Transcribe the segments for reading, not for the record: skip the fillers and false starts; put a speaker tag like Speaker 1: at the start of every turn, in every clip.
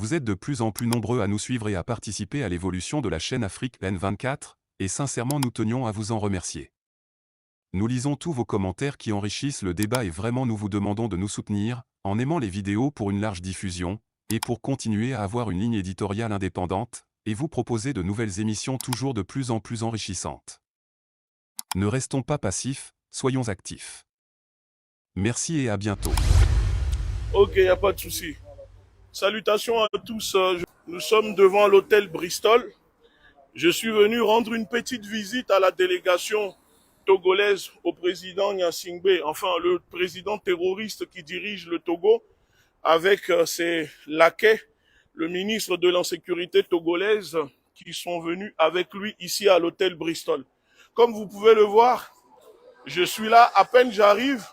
Speaker 1: Vous êtes de plus en plus nombreux à nous suivre et à participer à l'évolution de la chaîne Afrique N24, et sincèrement nous tenions à vous en remercier. Nous lisons tous vos commentaires qui enrichissent le débat et vraiment nous vous demandons de nous soutenir, en aimant les vidéos pour une large diffusion, et pour continuer à avoir une ligne éditoriale indépendante, et vous proposer de nouvelles émissions toujours de plus en plus enrichissantes. Ne restons pas passifs, soyons actifs. Merci et à bientôt.
Speaker 2: Ok, il n'y a pas de souci. Salutations à tous. Nous sommes devant l'hôtel Bristol. Je suis venu rendre une petite visite à la délégation togolaise au président Gnassingbé, enfin le président terroriste qui dirige le Togo, avec ses laquais, le ministre de l'insécurité togolaise, qui sont venus avec lui ici à l'hôtel Bristol. Comme vous pouvez le voir, je suis là, à peine j'arrive,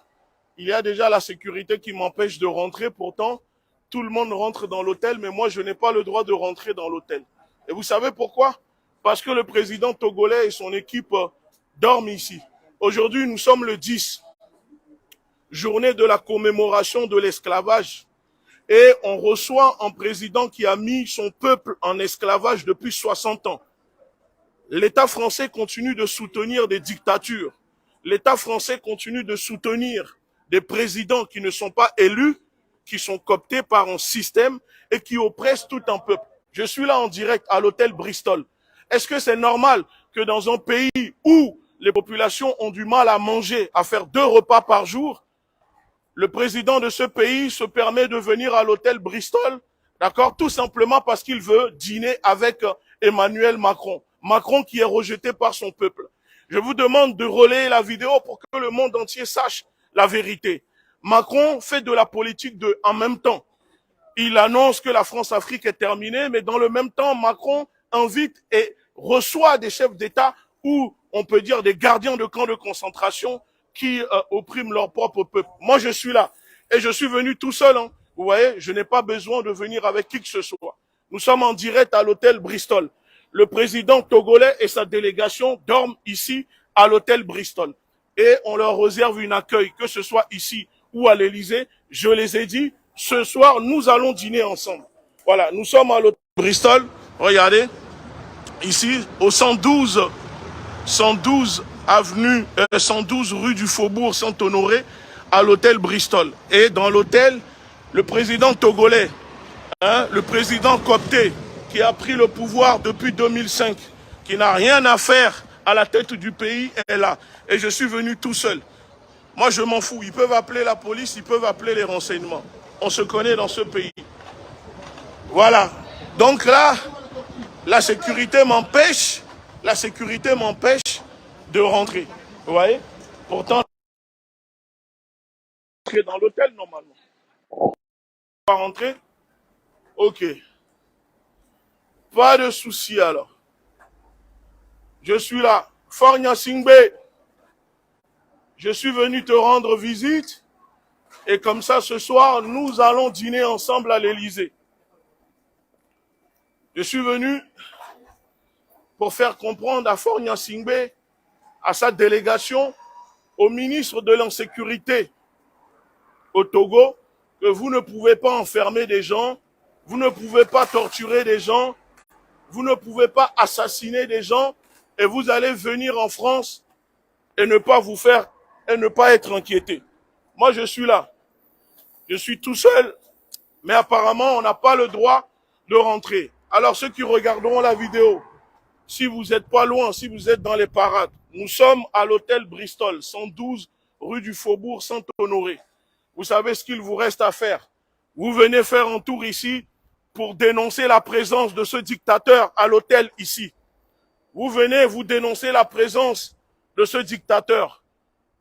Speaker 2: il y a déjà la sécurité qui m'empêche de rentrer. Pourtant, tout le monde rentre dans l'hôtel, mais moi, je n'ai pas le droit de rentrer dans l'hôtel. Et vous savez pourquoi? Parce que le président togolais et son équipe dorment ici. Aujourd'hui, nous sommes le 10, journée de la commémoration de l'esclavage. Et on reçoit un président qui a mis son peuple en esclavage depuis 60 ans. L'État français continue de soutenir des dictatures. L'État français continue de soutenir des présidents qui ne sont pas élus, qui sont cooptés par un système et qui oppressent tout un peuple. Je suis là en direct à l'hôtel Bristol. Est-ce que c'est normal que dans un pays où les populations ont du mal à manger, à faire 2 repas par jour, le président de ce pays se permet de venir à l'hôtel Bristol, d'accord, tout simplement parce qu'il veut dîner avec Emmanuel Macron. Macron qui est rejeté par son peuple. Je vous demande de relayer la vidéo pour que le monde entier sache la vérité. Macron fait de la politique de en même temps. Il annonce que la France-Afrique est terminée, mais dans le même temps, Macron invite et reçoit des chefs d'État ou, on peut dire, des gardiens de camps de concentration qui oppriment leur propre peuple. Moi, je suis là. Et je suis venu tout seul. Hein. Vous voyez, je n'ai pas besoin de venir avec qui que ce soit. Nous sommes en direct à l'hôtel Bristol. Le président togolais et sa délégation dorment ici à l'hôtel Bristol. Et on leur réserve une accueil, que ce soit ici ou à l'Élysée. Je les ai dit, ce soir, nous allons dîner ensemble. Voilà, nous sommes à l'hôtel Bristol. Regardez, ici, au 112 avenue, 112 rue du Faubourg Saint-Honoré, à l'hôtel Bristol. Et dans l'hôtel, le président togolais, le président coopté, qui a pris le pouvoir depuis 2005, qui n'a rien à faire à la tête du pays, est là. Et je suis venu tout seul. Moi, je m'en fous. Ils peuvent appeler la police, ils peuvent appeler les renseignements. On se connaît dans ce pays. Voilà. Donc là, la sécurité m'empêche de rentrer. Vous voyez? Pourtant, je suis dans l'hôtel normalement. Pas rentrer? Ok. Pas de souci alors. Je suis là. Fort Gnassingbé, je suis venu te rendre visite. Et comme ça, ce soir, nous allons dîner ensemble à l'Élysée. Je suis venu pour faire comprendre à Fort Gnassingbé, à sa délégation, au ministre de l'insécurité au Togo, que vous ne pouvez pas enfermer des gens, vous ne pouvez pas torturer des gens, vous ne pouvez pas assassiner des gens, et vous allez venir en France et ne pas vous faire, et ne pas être inquiété. Moi, je suis là. Je suis tout seul, mais apparemment, on n'a pas le droit de rentrer. Alors, ceux qui regarderont la vidéo, si vous n'êtes pas loin, si vous êtes dans les parades, nous sommes à l'hôtel Bristol, 112 rue du Faubourg Saint-Honoré. Vous savez ce qu'il vous reste à faire. Vous venez faire un tour ici pour dénoncer la présence de ce dictateur à l'hôtel ici. Vous venez vous dénoncer la présence de ce dictateur.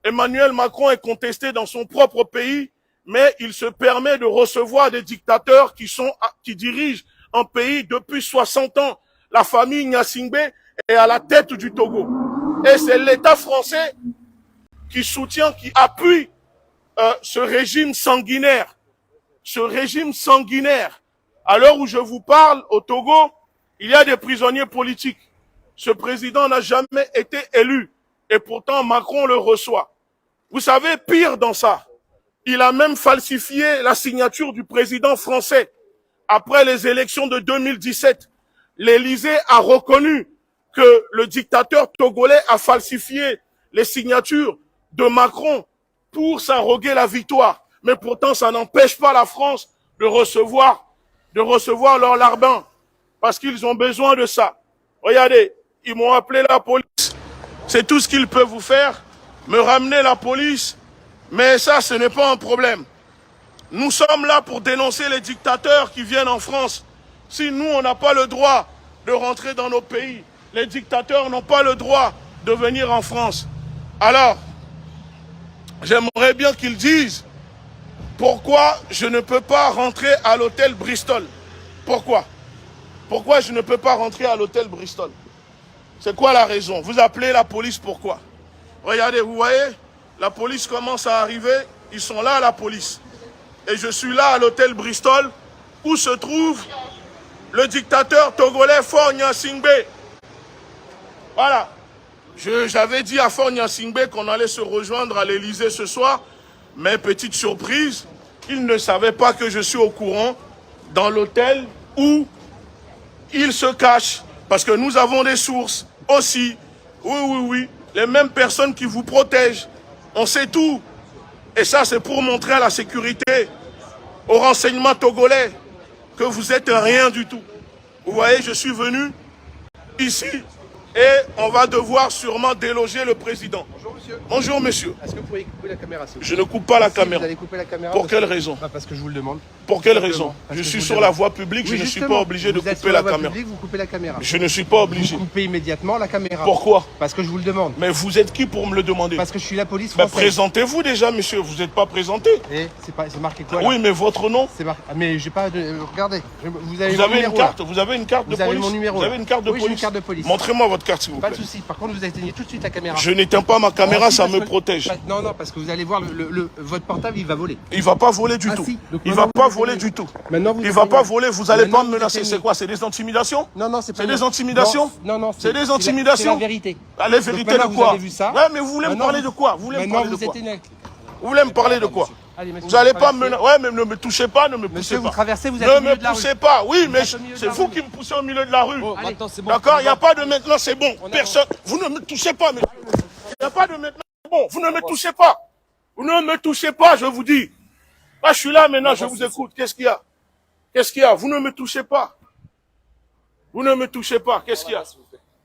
Speaker 2: Emmanuel Macron est contesté dans son propre pays, mais il se permet de recevoir des dictateurs qui dirigent un pays depuis 60 ans. La famille Gnassingbé est à la tête du Togo. Et c'est l'État français qui soutient, qui appuie ce régime sanguinaire. Ce régime sanguinaire. À l'heure où je vous parle, au Togo, il y a des prisonniers politiques. Ce président n'a jamais été élu. Et pourtant, Macron le reçoit. Vous savez, pire dans ça, il a même falsifié la signature du président français après les élections de 2017, l'Élysée a reconnu que le dictateur togolais a falsifié les signatures de Macron pour s'arroguer la victoire. Mais pourtant, ça n'empêche pas la France de recevoir leur larbin. Parce qu'ils ont besoin de ça. Regardez, ils m'ont appelé la police. C'est tout ce qu'ils peuvent vous faire, me ramener la police. Mais ça, ce n'est pas un problème. Nous sommes là pour dénoncer les dictateurs qui viennent en France. Si nous, on n'a pas le droit de rentrer dans nos pays, les dictateurs n'ont pas le droit de venir en France. Alors, j'aimerais bien qu'ils disent pourquoi je ne peux pas rentrer à l'hôtel Bristol. Pourquoi? Pourquoi je ne peux pas rentrer à l'hôtel Bristol? C'est quoi la raison? Vous appelez la police, pourquoi? Regardez, vous voyez, la police commence à arriver, ils sont là, la police. Et je suis là à l'hôtel Bristol, où se trouve le dictateur togolais Faure Gnassingbé. Voilà. J'avais dit à Faure Gnassingbé qu'on allait se rejoindre à l'Élysée ce soir, mais petite surprise, il ne savait pas que je suis au courant dans l'hôtel où il se cache. Parce que nous avons des sources aussi. Oui. Les mêmes personnes qui vous protègent. On sait tout. Et ça, c'est pour montrer à la sécurité, au renseignement togolais, que vous êtes rien du tout. Vous voyez, je suis venu ici et on va devoir sûrement déloger le président.
Speaker 3: Bonjour monsieur.
Speaker 2: Bonjour monsieur.
Speaker 3: Est-ce que vous pouvez couper la caméra s'il vous plaît?
Speaker 2: Je ne coupe pas la
Speaker 3: Si,
Speaker 2: caméra.
Speaker 3: Vous allez couper la caméra.
Speaker 2: Pour quelle raison?
Speaker 3: Parce que je vous le demande.
Speaker 2: Pour quelle raison? Je suis sur la voie publique,
Speaker 3: Oui,
Speaker 2: je ne suis
Speaker 3: justement.
Speaker 2: pas obligé de
Speaker 3: Vous êtes
Speaker 2: couper
Speaker 3: sur
Speaker 2: la
Speaker 3: voie
Speaker 2: caméra.
Speaker 3: publique, vous coupez la caméra.
Speaker 2: Je ne suis pas obligé.
Speaker 3: Vous coupez immédiatement la caméra.
Speaker 2: Pourquoi?
Speaker 3: Parce que je vous le demande.
Speaker 2: Mais vous êtes qui pour me le demander?
Speaker 3: Parce que je suis la police
Speaker 2: Ben,
Speaker 3: française.
Speaker 2: présentez-vous déjà, monsieur. Vous n'êtes pas présenté.
Speaker 3: Et c'est marqué quoi là?
Speaker 2: Oui, mais votre nom?
Speaker 3: C'est marqué. Ah, mais j'ai pas de. Regardez. Vous avez
Speaker 2: Vous
Speaker 3: mon
Speaker 2: avez
Speaker 3: numéro,
Speaker 2: une carte? Vous avez une carte de
Speaker 3: Vous avez
Speaker 2: police?
Speaker 3: mon numéro,
Speaker 2: Vous
Speaker 3: là.
Speaker 2: avez une carte de
Speaker 3: Oui, j'ai
Speaker 2: police?
Speaker 3: une carte de police.
Speaker 2: Montrez-moi votre carte, s'il vous
Speaker 3: Pas
Speaker 2: plaît.
Speaker 3: de souci. Par contre, vous éteignez tout de suite la caméra.
Speaker 2: Je n'éteins pas ma caméra,
Speaker 3: Ah, si,
Speaker 2: ça
Speaker 3: parce
Speaker 2: me
Speaker 3: que-
Speaker 2: protège.
Speaker 3: Non, parce que vous allez voir votre portable, il va voler.
Speaker 2: Il va pas voler du
Speaker 3: Ah,
Speaker 2: tout.
Speaker 3: si. Donc
Speaker 2: Il
Speaker 3: maintenant,
Speaker 2: va pas
Speaker 3: vous
Speaker 2: voler
Speaker 3: éteignez.
Speaker 2: du tout.
Speaker 3: Maintenant, vous
Speaker 2: Il va pas
Speaker 3: éteignez.
Speaker 2: voler. Vous allez
Speaker 3: Maintenant,
Speaker 2: pas me
Speaker 3: vous
Speaker 2: menacer.
Speaker 3: éteignez.
Speaker 2: C'est quoi? C'est des intimidations?
Speaker 3: Non, c'est pas.
Speaker 2: C'est des intimidations?
Speaker 3: Non,
Speaker 2: C'est des
Speaker 3: la
Speaker 2: intimidations?
Speaker 3: vérité.
Speaker 2: Ah, les vérités
Speaker 3: maintenant,
Speaker 2: de
Speaker 3: vous
Speaker 2: quoi?
Speaker 3: avez vu ça.
Speaker 2: Ouais, mais vous voulez me
Speaker 3: Maintenant,
Speaker 2: parler de quoi? Vous voulez me
Speaker 3: Maintenant,
Speaker 2: parler de
Speaker 3: vous
Speaker 2: quoi?
Speaker 3: éteignez.
Speaker 2: Vous voulez me parler de quoi?
Speaker 3: Allez, monsieur,
Speaker 2: Vous allez pas
Speaker 3: traversez.
Speaker 2: me... Ouais, mais ne me touchez pas, ne me poussez
Speaker 3: Monsieur,
Speaker 2: pas.
Speaker 3: vous traversez, vous êtes
Speaker 2: Ne
Speaker 3: au milieu
Speaker 2: me
Speaker 3: de la rue.
Speaker 2: poussez pas. Oui, mais
Speaker 3: êtes au milieu de
Speaker 2: c'est
Speaker 3: la
Speaker 2: vous
Speaker 3: rue.
Speaker 2: qui me poussez au milieu de la rue.
Speaker 3: Allez.
Speaker 4: Maintenant, c'est bon.
Speaker 2: D'accord? Il n'y a pas de maintenant, c'est bon. Personne. Vous ne me touchez pas, monsieur. Il n'y a pas de maintenant, c'est bon. Vous ne me touchez pas. Vous ne me touchez pas, je vous dis. Là, je suis là maintenant, je vous écoute. Qu'est-ce qu'il y a? Qu'est-ce qu'il y a? Vous ne me touchez pas. Vous ne me touchez pas. Qu'est-ce qu'il y a?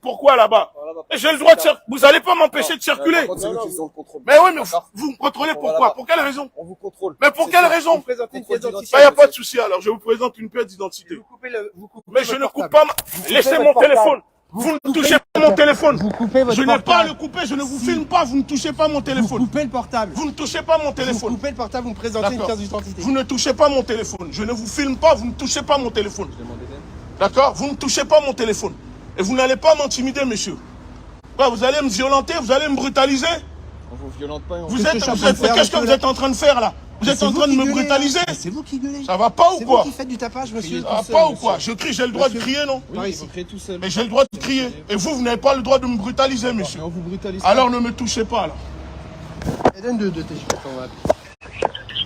Speaker 2: Pourquoi là-bas? J'ai le droit de circuler. Vous n'allez pas m'empêcher de circuler.
Speaker 4: C'est nous qui ont le contrôle.
Speaker 2: Mais oui, mais vous me contrôlez pourquoi? Pour quelle raison?
Speaker 4: On vous contrôle.
Speaker 2: Mais pour quelle raison?
Speaker 3: Présentez une pièce d'identité.
Speaker 2: Il n'y a pas de souci alors, je vous présente une pièce d'identité.
Speaker 3: Vous coupez
Speaker 2: Mais je ne
Speaker 3: votre
Speaker 2: coupe
Speaker 3: portable.
Speaker 2: pas Laissez mon téléphone. Vous ne touchez pas mon téléphone.
Speaker 3: Vous coupez votre
Speaker 2: Je n'ai pas à
Speaker 3: portable.
Speaker 2: le couper, je ne vous filme pas, vous ne touchez pas mon
Speaker 3: Vous
Speaker 2: téléphone.
Speaker 3: coupez le portable.
Speaker 2: Vous ne touchez pas mon
Speaker 3: Vous
Speaker 2: téléphone.
Speaker 3: coupez le portable, vous me présentez une
Speaker 2: D'accord.
Speaker 3: pièce d'identité.
Speaker 2: Vous ne touchez pas mon téléphone. Je ne vous filme pas, vous ne touchez pas mon téléphone. D'accord? Vous ne touchez pas mon téléphone. Et vous n'allez pas m'intimider, monsieur. Quoi, vous allez me violenter, vous allez me brutaliser?
Speaker 4: On vous violente pas.
Speaker 2: Vous
Speaker 3: Qu'est-ce que
Speaker 2: êtes,
Speaker 3: je suis en
Speaker 2: vous
Speaker 3: train
Speaker 2: êtes,
Speaker 3: de faire,
Speaker 2: qu'est-ce que
Speaker 3: monsieur,
Speaker 2: vous êtes en train de faire là? Vous êtes
Speaker 3: C'est
Speaker 2: en
Speaker 3: vous
Speaker 2: train de
Speaker 3: qui
Speaker 2: me
Speaker 3: gueulez,
Speaker 2: brutaliser?
Speaker 3: hein. C'est vous qui gueulez.
Speaker 2: Ça va pas ou
Speaker 3: C'est
Speaker 2: quoi?
Speaker 3: vous qui faites du tapage, monsieur.
Speaker 2: Ça va pas ou quoi? Je crie, j'ai le droit de
Speaker 3: Monsieur.
Speaker 2: crier, non?
Speaker 3: Par
Speaker 4: Oui,
Speaker 3: ici.
Speaker 4: vous créez tout seul.
Speaker 2: Mais j'ai le droit de crier. Et vous n'avez pas le droit de me brutaliser, monsieur.
Speaker 4: On vous brutalise.
Speaker 2: Alors ne me touchez pas là.
Speaker 3: Et donne de tes chiffres, on va.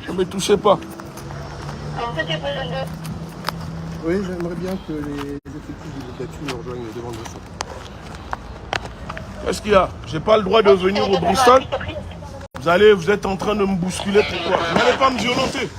Speaker 2: Ne me touchez pas.
Speaker 3: Oui, j'aimerais bien que les effectifs du Bugatti nous rejoignent devant le dossier.
Speaker 2: Qu'est-ce qu'il y a? J'ai pas le droit de venir au Bristol. Vous êtes en train de me bousculer, pourquoi? Vous n'allez pas me violenter.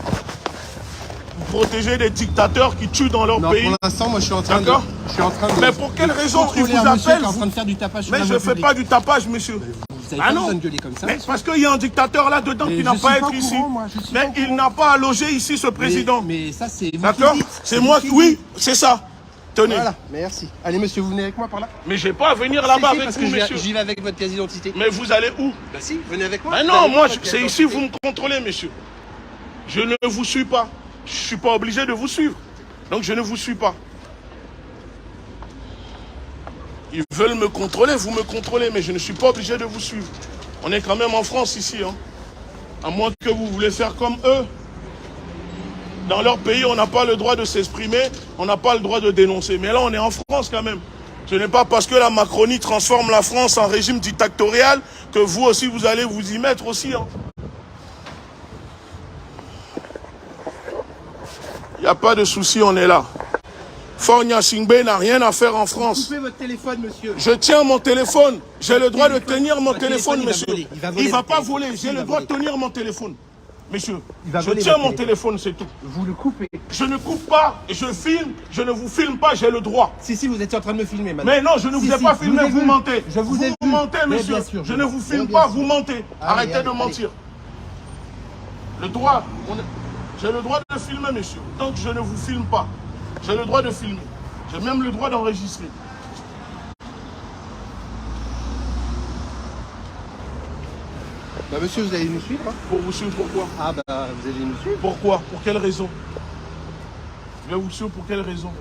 Speaker 2: Vous protégez des dictateurs qui tuent dans leur
Speaker 3: Non,
Speaker 2: pays.
Speaker 3: pour l'instant, moi, je suis en train de.
Speaker 2: D'accord.
Speaker 3: Je suis en train de.
Speaker 2: Mais pour quelle raison ils
Speaker 3: contrôler
Speaker 2: vous
Speaker 3: un monsieur
Speaker 2: appellent
Speaker 3: qui est en train
Speaker 2: vous
Speaker 3: de faire du tapage sur
Speaker 2: Mais
Speaker 3: la
Speaker 2: je
Speaker 3: voie
Speaker 2: fais
Speaker 3: publique.
Speaker 2: pas du tapage, monsieur.
Speaker 3: Vous avez
Speaker 2: Ah
Speaker 3: pas
Speaker 2: non.
Speaker 3: besoin de gueuler comme ça.
Speaker 2: Mais
Speaker 3: monsieur.
Speaker 2: parce qu'il y a un dictateur là-dedans
Speaker 3: Mais
Speaker 2: qui
Speaker 3: je
Speaker 2: n'a
Speaker 3: suis
Speaker 2: pas à
Speaker 3: pas
Speaker 2: être
Speaker 3: au
Speaker 2: ici.
Speaker 3: courant, moi, je suis
Speaker 2: Mais
Speaker 3: pas au
Speaker 2: il
Speaker 3: courant.
Speaker 2: n'a pas à loger ici, ce président.
Speaker 3: Mais ça, c'est vous
Speaker 2: D'accord?
Speaker 3: qui dites.
Speaker 2: C'est
Speaker 3: vous
Speaker 2: moi
Speaker 3: qui
Speaker 2: qui... Oui,
Speaker 3: dites.
Speaker 2: c'est ça. Tenez.
Speaker 3: Voilà, merci. Allez, monsieur, vous venez avec moi par là?
Speaker 2: Mais j'ai pas à venir là-bas
Speaker 3: Si,
Speaker 2: avec
Speaker 3: parce
Speaker 2: vous,
Speaker 3: que
Speaker 2: monsieur.
Speaker 3: j'y vais avec votre pièce d'identité.
Speaker 2: Mais vous allez où?
Speaker 3: Bah si, venez avec moi.
Speaker 2: Mais
Speaker 3: Vous
Speaker 2: non,
Speaker 3: avez
Speaker 2: moi,
Speaker 3: votre pièce
Speaker 2: c'est ici, vous
Speaker 3: d'identité.
Speaker 2: me contrôlez, monsieur. Je ne vous suis pas. Je ne suis pas obligé de vous suivre. Donc, je ne vous suis pas. Ils veulent me contrôler, vous me contrôlez, mais je ne suis pas obligé de vous suivre. On est quand même en France ici, hein. À moins que vous voulez faire comme eux. Dans leur pays, on n'a pas le droit de s'exprimer, on n'a pas le droit de dénoncer. Mais là, on est en France quand même. Ce n'est pas parce que la Macronie transforme la France en régime dictatorial que vous aussi, vous allez vous y mettre aussi, hein. Il n'y a pas de souci, on est là. Fornia Singbe n'a rien à faire en France.
Speaker 3: Coupez votre téléphone, monsieur.
Speaker 2: Je tiens mon téléphone. J'ai le droit de tenir mon téléphone, monsieur. Il ne va pas voler. J'ai le droit de tenir mon téléphone. Monsieur, je tiens mon téléphone, c'est tout.
Speaker 3: Vous le coupez.
Speaker 2: Je ne coupe pas, je filme, je ne vous filme pas, j'ai le droit.
Speaker 3: Si, vous étiez en train de me filmer, madame.
Speaker 2: Mais non, je ne vous ai pas filmé, vous mentez.
Speaker 3: Je vous ai vu.
Speaker 2: Vous mentez, monsieur.
Speaker 3: Bien sûr,
Speaker 2: je ne vous filme pas, vous mentez. Arrêtez de mentir. Le droit, j'ai le droit de filmer, monsieur. Tant que je ne vous filme pas, j'ai le droit de filmer. J'ai même le droit d'enregistrer.
Speaker 3: Bah monsieur, vous allez nous suivre, hein?
Speaker 2: Pour vous suivre, pourquoi?
Speaker 3: Ah bah, vous allez nous suivre.
Speaker 2: Pourquoi? Pour quelle raison? Je vais vous suivre pour quelle raison?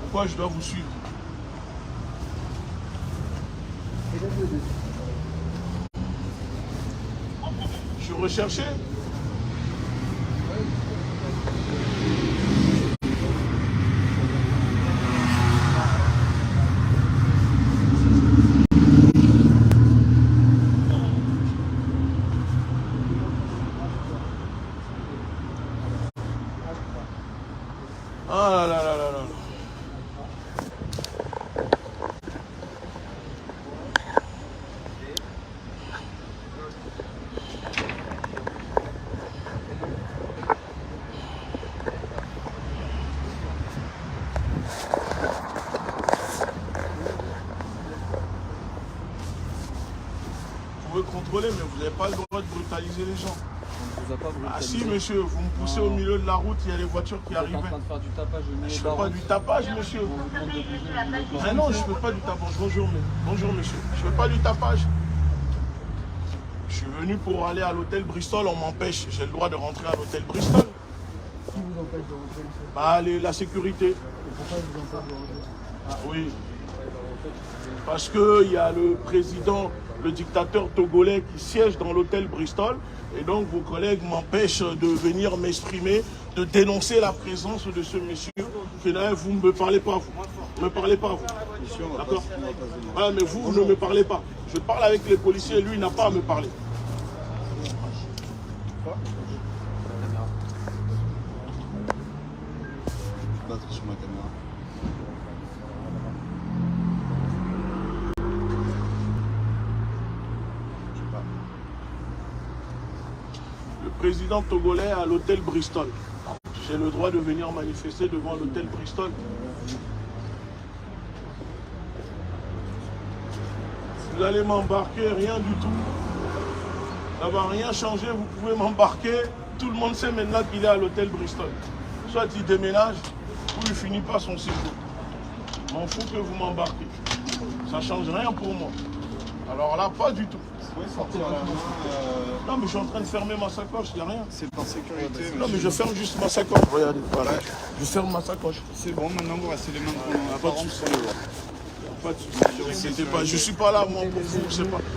Speaker 2: Pourquoi je dois vous suivre? Je suis recherché? Ah là là là là là. Vous pouvez contrôler, mais vous n'avez pas le droit de brutaliser les gens. Ah si, monsieur, vous me poussez au milieu de la route, il y a les voitures qui arrivent.
Speaker 4: en train de faire du tapage au milieu
Speaker 2: Je
Speaker 4: de
Speaker 2: ne
Speaker 4: la
Speaker 2: fais pas
Speaker 4: route.
Speaker 2: du tapage, monsieur. Mais non, je ne fais pas du tapage. Bonjour, monsieur. Je ne fais pas du tapage. Je suis venu pour aller à l'hôtel Bristol, on m'empêche. J'ai le droit de rentrer à l'hôtel Bristol.
Speaker 3: Qui vous empêche de rentrer, monsieur?
Speaker 2: Bah, la sécurité.
Speaker 3: Pourquoi ils vous empêchent de rentrer?
Speaker 2: Ah oui. Parce qu'il y a le président, le dictateur togolais qui siège dans l'hôtel Bristol. Et donc vos collègues m'empêchent de venir m'exprimer, de dénoncer la présence de ce monsieur. Finalement, vous ne me parlez pas, vous. Ne me parlez pas, vous. D'accord? Ah, mais vous ne me parlez pas. Je parle avec les policiers, lui, il n'a pas à me parler.
Speaker 5: Sur ma caméra.
Speaker 2: Le président togolais à l'hôtel Bristol. J'ai le droit de venir manifester devant l'hôtel Bristol. Vous allez m'embarquer, rien du tout. Ça ne va rien changer, vous pouvez m'embarquer. Tout le monde sait maintenant qu'il est à l'hôtel Bristol. Soit il déménage, ou il ne finit pas son séjour. M'en fous que vous m'embarquez. Ça ne change rien pour moi. Alors là, pas du tout.
Speaker 5: Vous pouvez sortir la main.
Speaker 2: Non, mais je suis en train de fermer ma sacoche, il n'y a rien.
Speaker 5: C'est par sécurité.
Speaker 2: Non, mais je ferme juste ma sacoche. Regardez, voilà. Je ferme ma sacoche.
Speaker 5: C'est bon, maintenant vous restez les mains
Speaker 2: Pas de souci. Pas de souci. Ne vous inquiétez pas. Je ne suis pas là, moi, pour vous.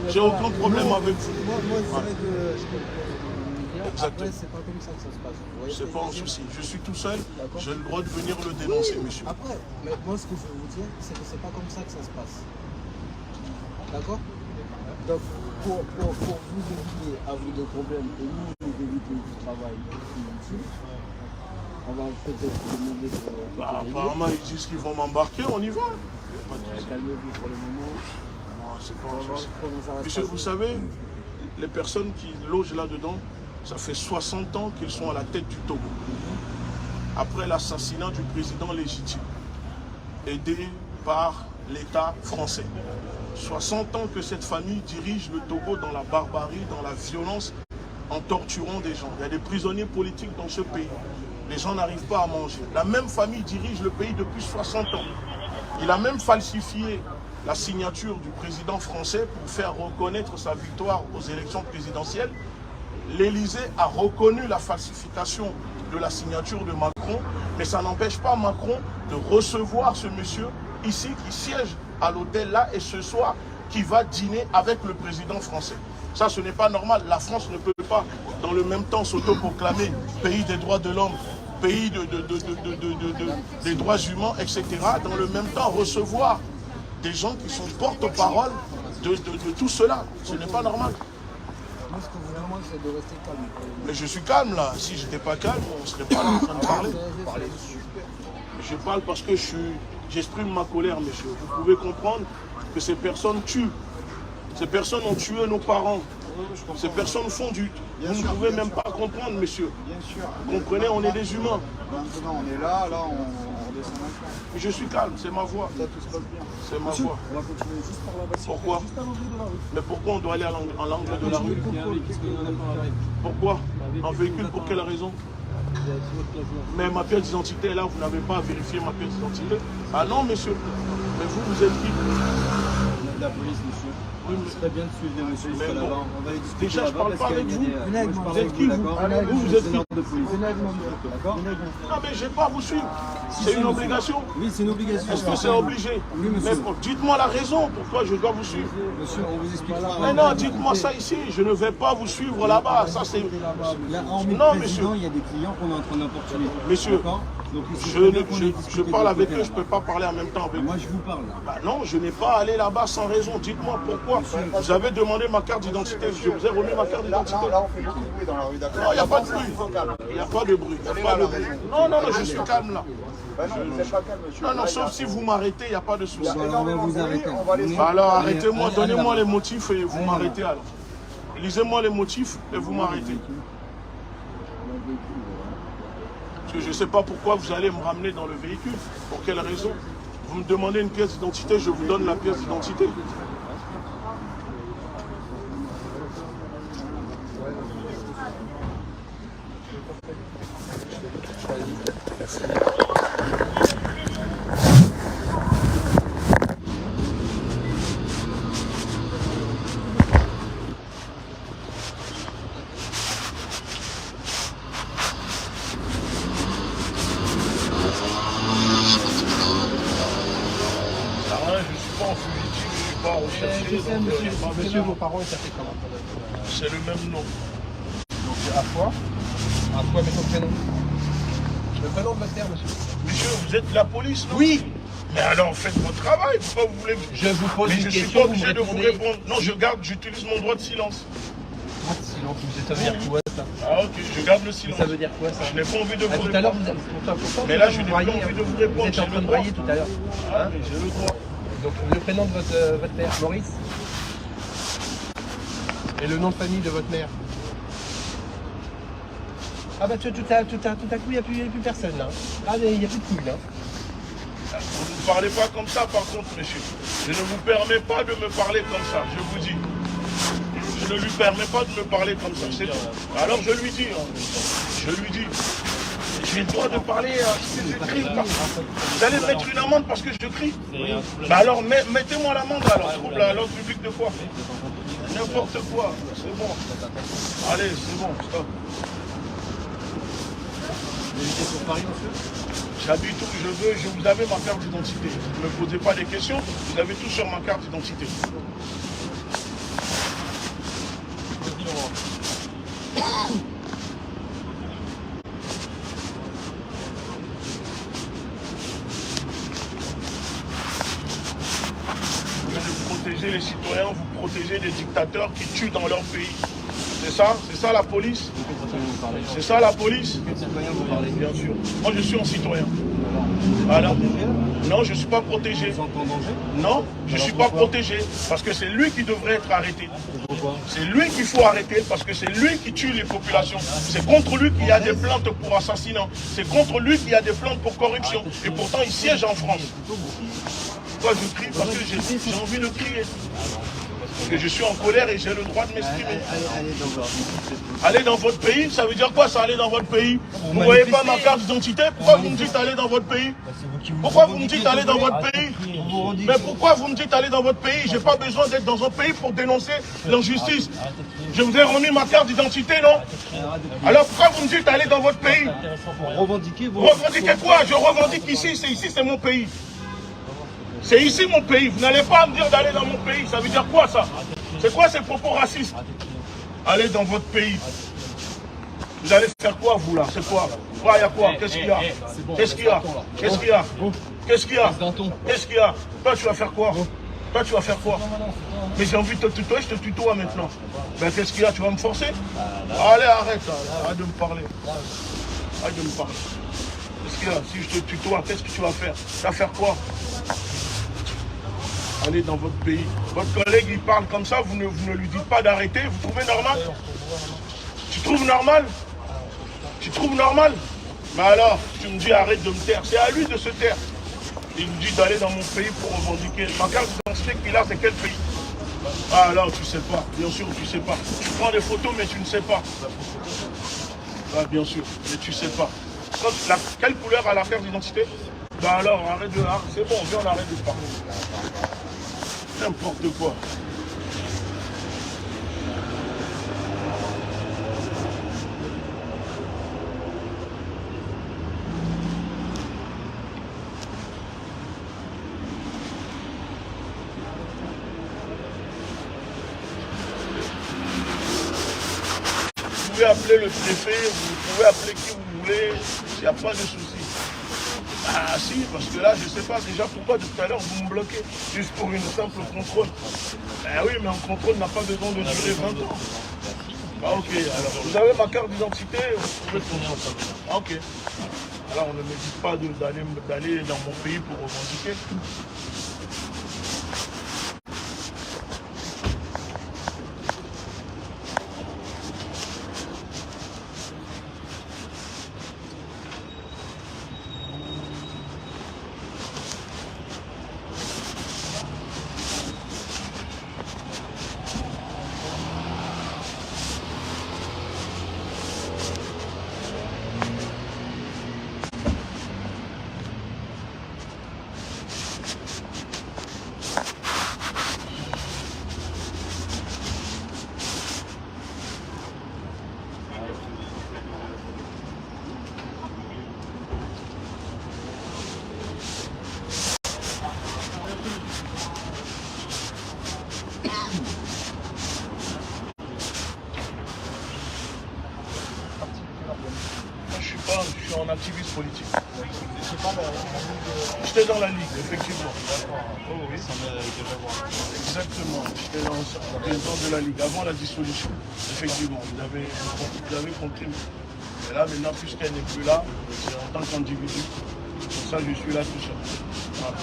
Speaker 2: J'ai aucun problème avec vous.
Speaker 3: Moi, c'est vrai que je comprends.
Speaker 2: Exactement.
Speaker 3: Après, c'est pas comme ça que ça se passe. Vous voyez ce
Speaker 2: C'est
Speaker 3: que
Speaker 2: pas
Speaker 3: je
Speaker 2: un
Speaker 3: veux dire?
Speaker 2: souci. Je suis tout seul. J'ai le droit de venir le dénoncer, monsieur.
Speaker 3: Après, mais moi, ce que je veux vous dire, c'est que c'est pas comme ça que ça se passe. D'accord? Donc, pour vous éviter à vous de problèmes et nous éviter du travail inutile, on va peut-être demander de...
Speaker 2: Bah, apparemment, ils disent qu'ils vont m'embarquer. On y va. Pas de souci.
Speaker 3: Calmez-vous pour le moment.
Speaker 2: Non, c'est pas
Speaker 3: On
Speaker 2: un
Speaker 3: va voir
Speaker 2: souci.
Speaker 3: comment ça va se
Speaker 2: Monsieur,
Speaker 3: passer.
Speaker 2: vous savez, les personnes qui logent là-dedans, ça fait 60 ans qu'ils sont à la tête du Togo. Après l'assassinat du président légitime, aidé par l'État français. 60 ans que cette famille dirige le Togo dans la barbarie, dans la violence, en torturant des gens. Il y a des prisonniers politiques dans ce pays. Les gens n'arrivent pas à manger. La même famille dirige le pays depuis 60 ans. Il a même falsifié la signature du président français pour faire reconnaître sa victoire aux élections présidentielles. L'Élysée a reconnu la falsification de la signature de Macron, mais ça n'empêche pas Macron de recevoir ce monsieur ici qui siège à l'hôtel là et ce soir qui va dîner avec le président français. Ça, ce n'est pas normal. La France ne peut pas, dans le même temps, s'autoproclamer pays des droits de l'homme, pays des droits humains, etc. Dans le même temps, recevoir des gens qui sont porte-parole de tout cela. Ce n'est pas normal.
Speaker 3: Moi, ce que je vous demande, c'est de rester calme.
Speaker 2: Mais je suis calme là. Si je n'étais pas calme, on ne serait pas là en train de parler. Je parle parce que j'exprime ma colère, monsieur. Vous pouvez comprendre que ces personnes tuent. Ces personnes ont tué nos parents. Ces personnes font du... Vous ne pouvez même pas comprendre, monsieur.
Speaker 5: Bien sûr.
Speaker 2: Vous comprenez, on est des humains.
Speaker 5: Maintenant, on est là, on redescend maintenant.
Speaker 2: Je suis calme, c'est ma voix.
Speaker 5: Ça, tout se passe bien.
Speaker 2: C'est ma voix.
Speaker 3: On va continuer juste par là-bas.
Speaker 2: Pourquoi?
Speaker 3: Juste à l'entrée de la rue.
Speaker 2: Mais pourquoi on doit aller en l'angle de la rue? Pourquoi? En véhicule, pour quelle raison? Mais ma pièce d'identité, là, vous n'avez pas à vérifier ma pièce d'identité. Ah non, monsieur. Mais vous êtes qui?
Speaker 4: La police, monsieur.
Speaker 2: Oui,
Speaker 4: Ce serait bien de suivre des messieurs jusqu'à là-bas. On va aller discuter
Speaker 2: Déjà, je
Speaker 4: là-bas
Speaker 2: parle pas
Speaker 4: parce
Speaker 2: avec
Speaker 4: qu'il y a
Speaker 2: vous.
Speaker 4: des-
Speaker 2: Vous êtes qui, vous? Vous êtes qui?
Speaker 4: de police. D'accord?
Speaker 2: Ah mais j'ai pas à vous suivre. C'est une obligation.
Speaker 4: Oui, c'est une obligation.
Speaker 2: Est-ce que c'est obligé?
Speaker 4: Oui, monsieur.
Speaker 2: Mais dites-moi la raison pourquoi je dois vous suivre.
Speaker 4: Monsieur, on vous expliquera.
Speaker 2: Mais non, dites-moi ça ici. Je ne vais pas vous suivre là-bas. Ça c'est...
Speaker 4: Là, hormis
Speaker 2: Non,
Speaker 4: le
Speaker 2: monsieur.
Speaker 4: président, il y a des clients qu'on est en train d'importuner.
Speaker 2: Monsieur,
Speaker 4: D'accord? Donc, il serait bien qu'on ait
Speaker 2: je
Speaker 4: discuté
Speaker 2: parle
Speaker 4: de
Speaker 2: avec
Speaker 4: ce
Speaker 2: eux, je ne
Speaker 4: côté-là.
Speaker 2: peux pas parler en même temps avec
Speaker 4: Moi,
Speaker 2: vous.
Speaker 4: je vous parle là.
Speaker 2: Bah non, je n'ai pas allé là-bas sans raison. Dites-moi pourquoi. Vous avez demandé ma carte d'identité. Je vous ai remis ma carte d'identité.
Speaker 5: Là, on fait beaucoup de bruit dans la rue, d'accord?
Speaker 2: Non, il n'y a pas de bruit. Il n'y a pas de bruit. Il n'y a pas de bruit. Non, non, non, je suis calme là.
Speaker 5: Ben non, vous n'êtes pas calme, monsieur.
Speaker 2: Non, non, sauf si vous m'arrêtez, il n'y a pas de souci.
Speaker 4: On va vous arrêter.
Speaker 2: Bah alors arrêtez-moi, donnez-moi les motifs et vous m'arrêtez alors. Lisez-moi les motifs et vous m'arrêtez. Parce que je ne sais pas pourquoi vous allez me ramener dans le véhicule. Pour quelle raison? Vous me demandez une pièce d'identité, je vous donne la pièce d'identité. Je ne suis pas en fugitif, je ne suis pas recherché.
Speaker 6: Monsieur, vos parents, ils s'appellent comment?
Speaker 2: C'est le même nom.
Speaker 6: Donc, à quoi? Mais son prénom? Le prénom de votre père, monsieur?
Speaker 2: Monsieur, vous êtes la police, non?
Speaker 6: Oui!
Speaker 2: Mais alors faites votre travail, pourquoi vous voulez...
Speaker 6: Je vous pose
Speaker 2: Mais
Speaker 6: une
Speaker 2: je ne suis
Speaker 6: question,
Speaker 2: pas
Speaker 6: vous me
Speaker 2: obligé de vous
Speaker 6: répondez.
Speaker 2: répondre. Non, j'utilise mon droit de silence.
Speaker 6: Silence, ça veut dire quoi, ça?
Speaker 2: Ah ok, je garde le silence.
Speaker 6: Ça veut dire quoi, ça?
Speaker 2: Je n'ai pas envie de
Speaker 6: Ah,
Speaker 2: vous
Speaker 6: tout à l'heure,
Speaker 2: répondre.
Speaker 6: pourtant,
Speaker 2: Mais là, je
Speaker 6: vous
Speaker 2: n'ai plus
Speaker 6: braillez,
Speaker 2: envie de vous
Speaker 6: Vous
Speaker 2: répondre.
Speaker 6: êtes en
Speaker 2: j'ai
Speaker 6: train
Speaker 2: le
Speaker 6: de
Speaker 2: droit.
Speaker 6: brailler tout à l'heure.
Speaker 2: Ah, mais j'ai le droit.
Speaker 6: Donc, le prénom de votre père, Maurice? Et le nom de famille de votre mère? Ah bah tout à coup, il n'y a plus personne là. Ah mais il n'y a plus de couilles là.
Speaker 2: Vous ne parlez pas comme ça par contre, monsieur. Je ne vous permets pas de me parler comme ça, je vous dis. Je ne lui permets pas de me parler comme ça, c'est tout. Alors je lui dis, je lui dis. J'ai le droit de parler parce que je crie. Vous allez mettre une amende parce que je crie? Bah alors mettez-moi l'amende alors, trouble à l'ordre public de quoi? N'importe quoi, c'est bon. Allez, c'est bon, stop.
Speaker 4: Vous habitez sur Paris, monsieur?
Speaker 2: J'habite où je veux, vous avez ma carte d'identité. Ne me posez pas des questions, vous avez tout sur ma carte d'identité. Vous venez de protéger les citoyens, vous protégez des dictateurs qui tuent dans leur pays. C'est ça la police? C'est ça la police? Bien sûr. Moi je suis un citoyen. Voilà. Non, je ne suis pas protégé. Non, je ne suis pas protégé. Parce que c'est lui qui devrait être arrêté. C'est lui qu'il faut arrêter parce que c'est lui qui tue les populations. C'est contre lui qu'il y a des plaintes pour assassinat. C'est contre lui qu'il y a des plaintes pour corruption. Et pourtant, il siège en France. Pourquoi je crie? Parce que j'ai envie de crier. Parce que je suis en colère et j'ai le droit de m'exprimer. Aller dans votre pays, ça veut dire quoi ça, aller dans votre pays? Vous ne voyez pas ma carte d'identité? Pourquoi vous me dites aller dans votre pays? Pourquoi vous me dites aller dans votre pays? Mais pourquoi vous me dites aller dans votre pays? J'ai pas besoin d'être dans un pays pour dénoncer l'injustice. Je vous ai remis ma carte d'identité, non? Alors pourquoi vous me dites aller dans votre pays?
Speaker 4: Revendiquez
Speaker 2: Vous revendiquez quoi? Je revendique ici, c'est mon pays. C'est ici mon pays. Vous n'allez pas me dire d'aller dans mon pays. Ça veut dire quoi ça? C'est quoi ces propos racistes? Allez dans votre pays. Vous allez faire quoi vous là? C'est quoi? Quoi, il y a quoi? Qu'est-ce qu'il y a? Qu'est-ce qu'il y a? Qu'est-ce qu'il y a? Qu'est-ce qu'il y a? Qu'est-ce qu'il y a? Toi tu vas faire quoi? Toi, tu vas faire quoi? Mais j'ai envie de te tutoyer, je te tutoie maintenant. Ben, qu'est-ce qu'il y a? Tu vas me forcer? Allez, arrête, arrête de me parler. Arrête de me parler. Qu'est-ce qu'il y a? Si je te tutoie, qu'est-ce que tu vas faire? Tu vas faire quoi? Allez dans votre pays. Votre collègue, il parle comme ça, vous ne lui dites pas d'arrêter. Vous trouvez normal? Tu trouves normal? Tu trouves normal? Mais alors, tu me dis arrête de me taire. C'est à lui de se taire. Il me dit d'aller dans mon pays pour revendiquer. Ma carte d'identité qu'il a, c'est quel pays? Ah alors, tu sais pas. Bien sûr, tu sais pas. Tu prends des photos, mais tu ne sais pas. Ah, bien sûr, mais tu sais pas. Quelle couleur a la carte d'identité? Bah alors, arrête de... c'est bon, viens, on arrête de parler. N'importe quoi. Vous pouvez appeler le préfet, vous pouvez appeler qui vous voulez, il n'y a pas de souci. Ah si, parce que là, je ne sais pas déjà pourquoi tout à l'heure vous me bloquez, juste pour une simple contrôle. Ah oui, mais un contrôle n'a pas besoin de durer 20 ans. Ah ok, alors vous avez ma carte d'identité, vous pouvez tourner ensemble. Ah ok. Alors on ne me dit pas d'aller dans mon pays pour revendiquer. Je suis en activiste politique. J'étais dans la Ligue, effectivement. Oh, oui. Exactement. J'étais dans le président de la Ligue, avant la dissolution. Effectivement, vous avez compris. Et là, maintenant, puisqu'elle n'est plus là, c'est en tant qu'individu. Pour ça, je suis là tout seul. Voilà.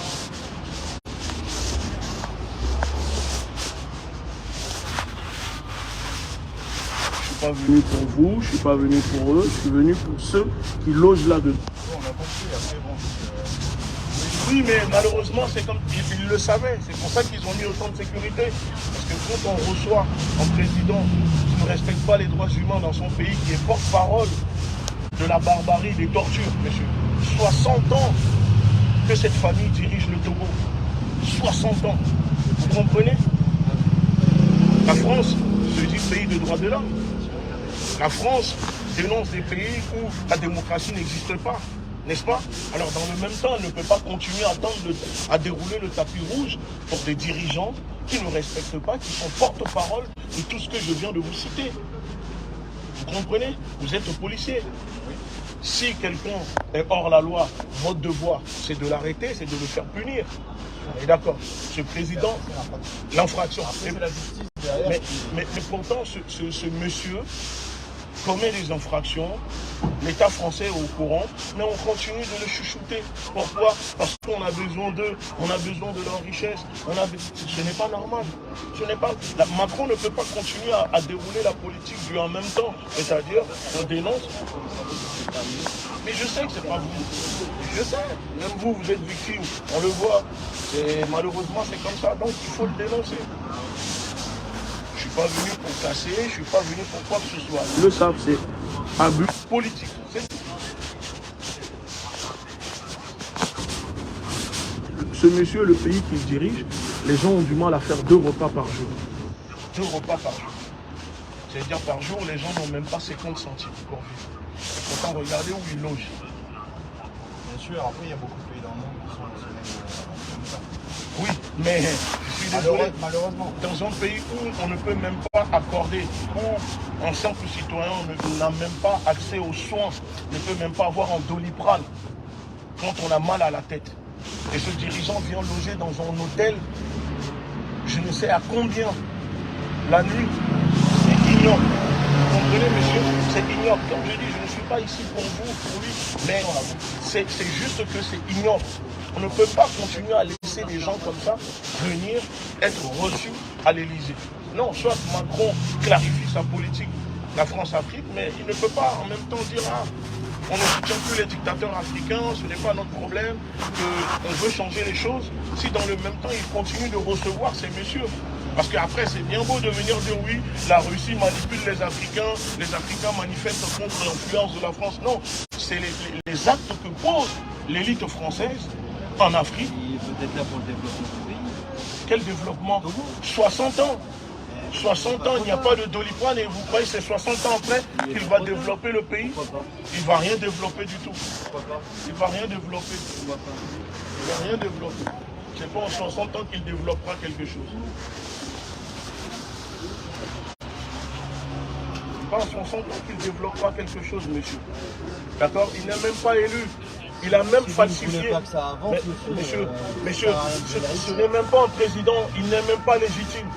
Speaker 2: Je ne suis pas venu pour vous, je ne suis pas venu pour eux, je suis venu pour ceux qui logent là-dedans. Oui, mais malheureusement, c'est comme ils le savaient. C'est pour ça qu'ils ont mis autant de sécurité. Parce que quand on reçoit un président qui ne respecte pas les droits humains dans son pays, qui est porte-parole de la barbarie, des tortures, monsieur, 60 ans que cette famille dirige le Togo. 60 ans. Vous comprenez? La France se dit pays de droits de l'homme. La France dénonce des pays où la démocratie n'existe pas, n'est-ce pas? Alors dans le même temps, elle ne peut pas continuer à dérouler le tapis rouge pour des dirigeants qui ne respectent pas, qui sont porte-parole de tout ce que je viens de vous citer. Vous comprenez? Vous êtes policier. Si quelqu'un est hors la loi, votre devoir, c'est de l'arrêter, c'est de le faire punir. Et d'accord, ce président, l'infraction. Mais pourtant, ce monsieur commet des infractions, l'État français est au courant, mais on continue de le chouchouter. Pourquoi? Parce qu'on a besoin d'eux, on a besoin de leur richesse. Ce n'est pas normal. Macron ne peut pas continuer à dérouler la politique du en même temps. C'est-à-dire, on dénonce. Mais je sais que c'est pas vous. Je sais. Même vous, vous êtes victime. On le voit. Malheureusement, c'est comme ça. Donc, il faut le dénoncer. Je ne suis pas venu pour casser, je ne suis pas venu pour quoi que ce soit. Ils le savent, c'est abus politique. Ce monsieur, le pays qu'il dirige, les gens ont du mal à faire 2 repas par jour. 2 repas par jour. C'est-à-dire par jour, les gens n'ont même pas 50 centimes pour vivre. Il faut pas regarder où ils logent.
Speaker 5: Bien sûr, après il y a beaucoup de pays dans le monde qui sont comme ça.
Speaker 2: Oui, mais je suis désolé,
Speaker 5: malheureusement.
Speaker 2: dans un pays où on ne peut même pas accorder, où un simple citoyen n'a même pas accès aux soins, ne peut même pas avoir un Doliprane quand on a mal à la tête. Et ce dirigeant vient loger dans un hôtel je ne sais à combien la nuit, c'est ignoble. Vous comprenez, monsieur? C'est ignoble. Comme je dis, je ne suis pas ici pour vous, pour lui, mais c'est juste que c'est ignoble. On ne peut pas continuer à laisser des gens comme ça venir être reçus à l'Élysée. Non, soit Macron clarifie sa politique, la France-Afrique, mais il ne peut pas en même temps dire ah, on ne soutient plus les dictateurs africains, ce n'est pas notre problème, qu'on veut changer les choses, si dans le même temps il continue de recevoir ces messieurs. Parce qu'après, c'est bien beau de venir dire oui, la Russie manipule les Africains manifestent contre l'influence de la France. Non, c'est les actes que pose l'élite française en Afrique.
Speaker 4: Il est peut-être là pour le développement du pays.
Speaker 2: Quel développement? 60 ans. 60 ans, il n'y a pas de Doliprane et vous croyez que c'est 60 ans après qu'il va développer le pays? Il ne va rien développer du tout. Il ne va rien développer. Il ne va rien développer. C'est pas en 60 ans qu'il développera quelque chose. Pas en 60 ans qu'il développera quelque chose, monsieur. D'accord? Il n'est même pas élu. Il a même falsifié. Monsieur, ce n'est même pas un président. Il n'est même pas légitime.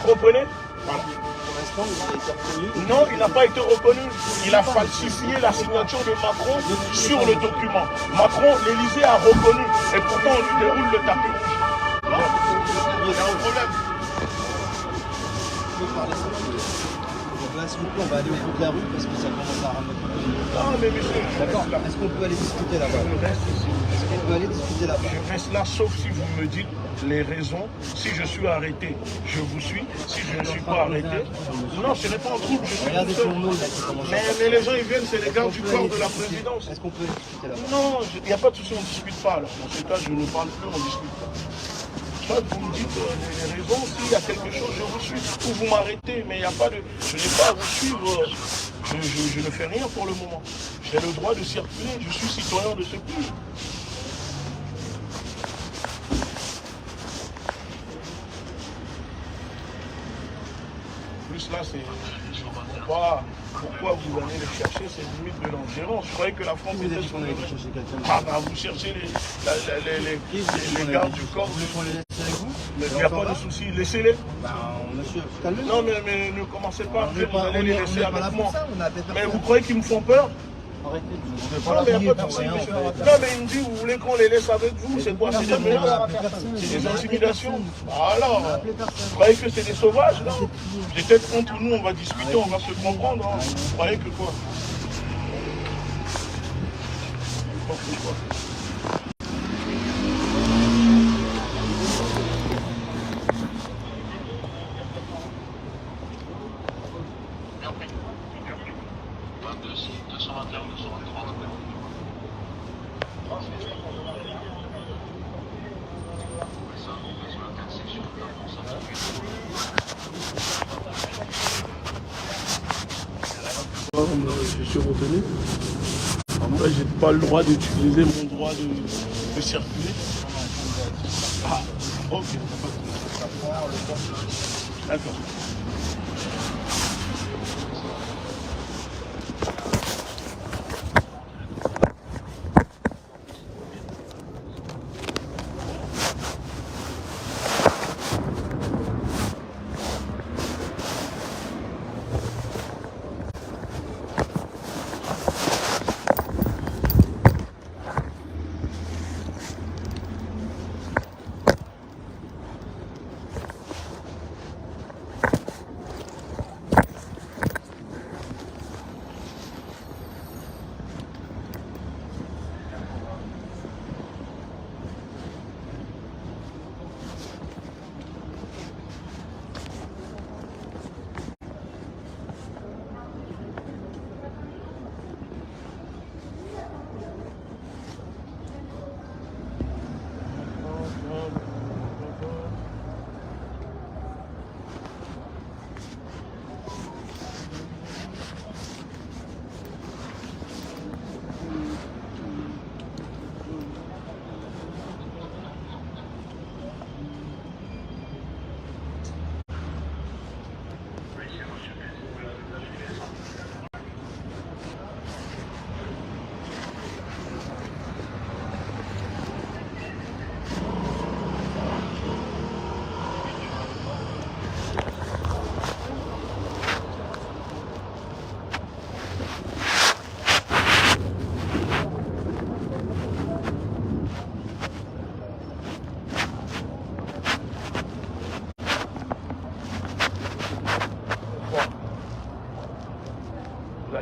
Speaker 2: Vous comprenez? Voilà. Non, il n'a pas été reconnu. Il a falsifié la signature de Macron sur le document. Macron, l'Élysée a reconnu. Et pourtant, on lui déroule le tapis rouge. Il y a un problème.
Speaker 4: Donc là, s'il vous plaît, on va aller au bout de la rue parce que ça commence à ramener.
Speaker 2: Non, mais monsieur,
Speaker 4: d'accord. Est-ce qu'on peut aller discuter là-bas?
Speaker 2: je reste ici.
Speaker 4: Est-ce qu'on peut aller discuter là-bas?
Speaker 2: Je reste là, sauf si vous me dites les raisons. Si je suis arrêté, je vous suis. Si je ne suis pas arrêté, non, ce n'est pas un trouble. Je suis
Speaker 4: Regardez
Speaker 2: seul.
Speaker 4: tout le monde là qui commence à...
Speaker 2: Mais les gens, ils viennent, c'est les gardes du corps de la présidence.
Speaker 4: Est-ce qu'on peut aller discuter là-bas?
Speaker 2: Non, il n'y a pas de souci, on ne discute pas. Alors. Dans ce cas, je ne parle plus, on ne discute pas. Soit vous me dites les raisons, s'il y a quelque chose, je vous suis. Ou vous m'arrêtez, mais il n'y a pas de... Je n'ai pas à vous suivre. Je ne fais rien pour le moment. J'ai le droit de circuler. Je suis citoyen de ce pays. Plus là, c'est... Pourquoi vous allez les chercher, c'est limite de l'ingérence. Je croyais que la France était sur les... Ah bah vous cherchez les gardes du corps. Il n'y a pas de souci, laissez-les. Non mais ne commencez pas, après vous allez les laisser avec moi. Mais vous croyez qu'ils me font peur? Non mais il n'y a pas de souci, monsieur. Non mais il me dit, vous voulez qu'on les laisse avec vous? C'est quoi? C'est des menaces? C'est des intimidations? Alors, vous croyez que c'est des sauvages? Non. Peut-être entre nous, on va discuter, on va se comprendre. Hein. Vous croyez que quoi? Je suis retenu. Moi, j'ai pas le droit d'utiliser mon droit de circuler. Ah, ok. D'accord.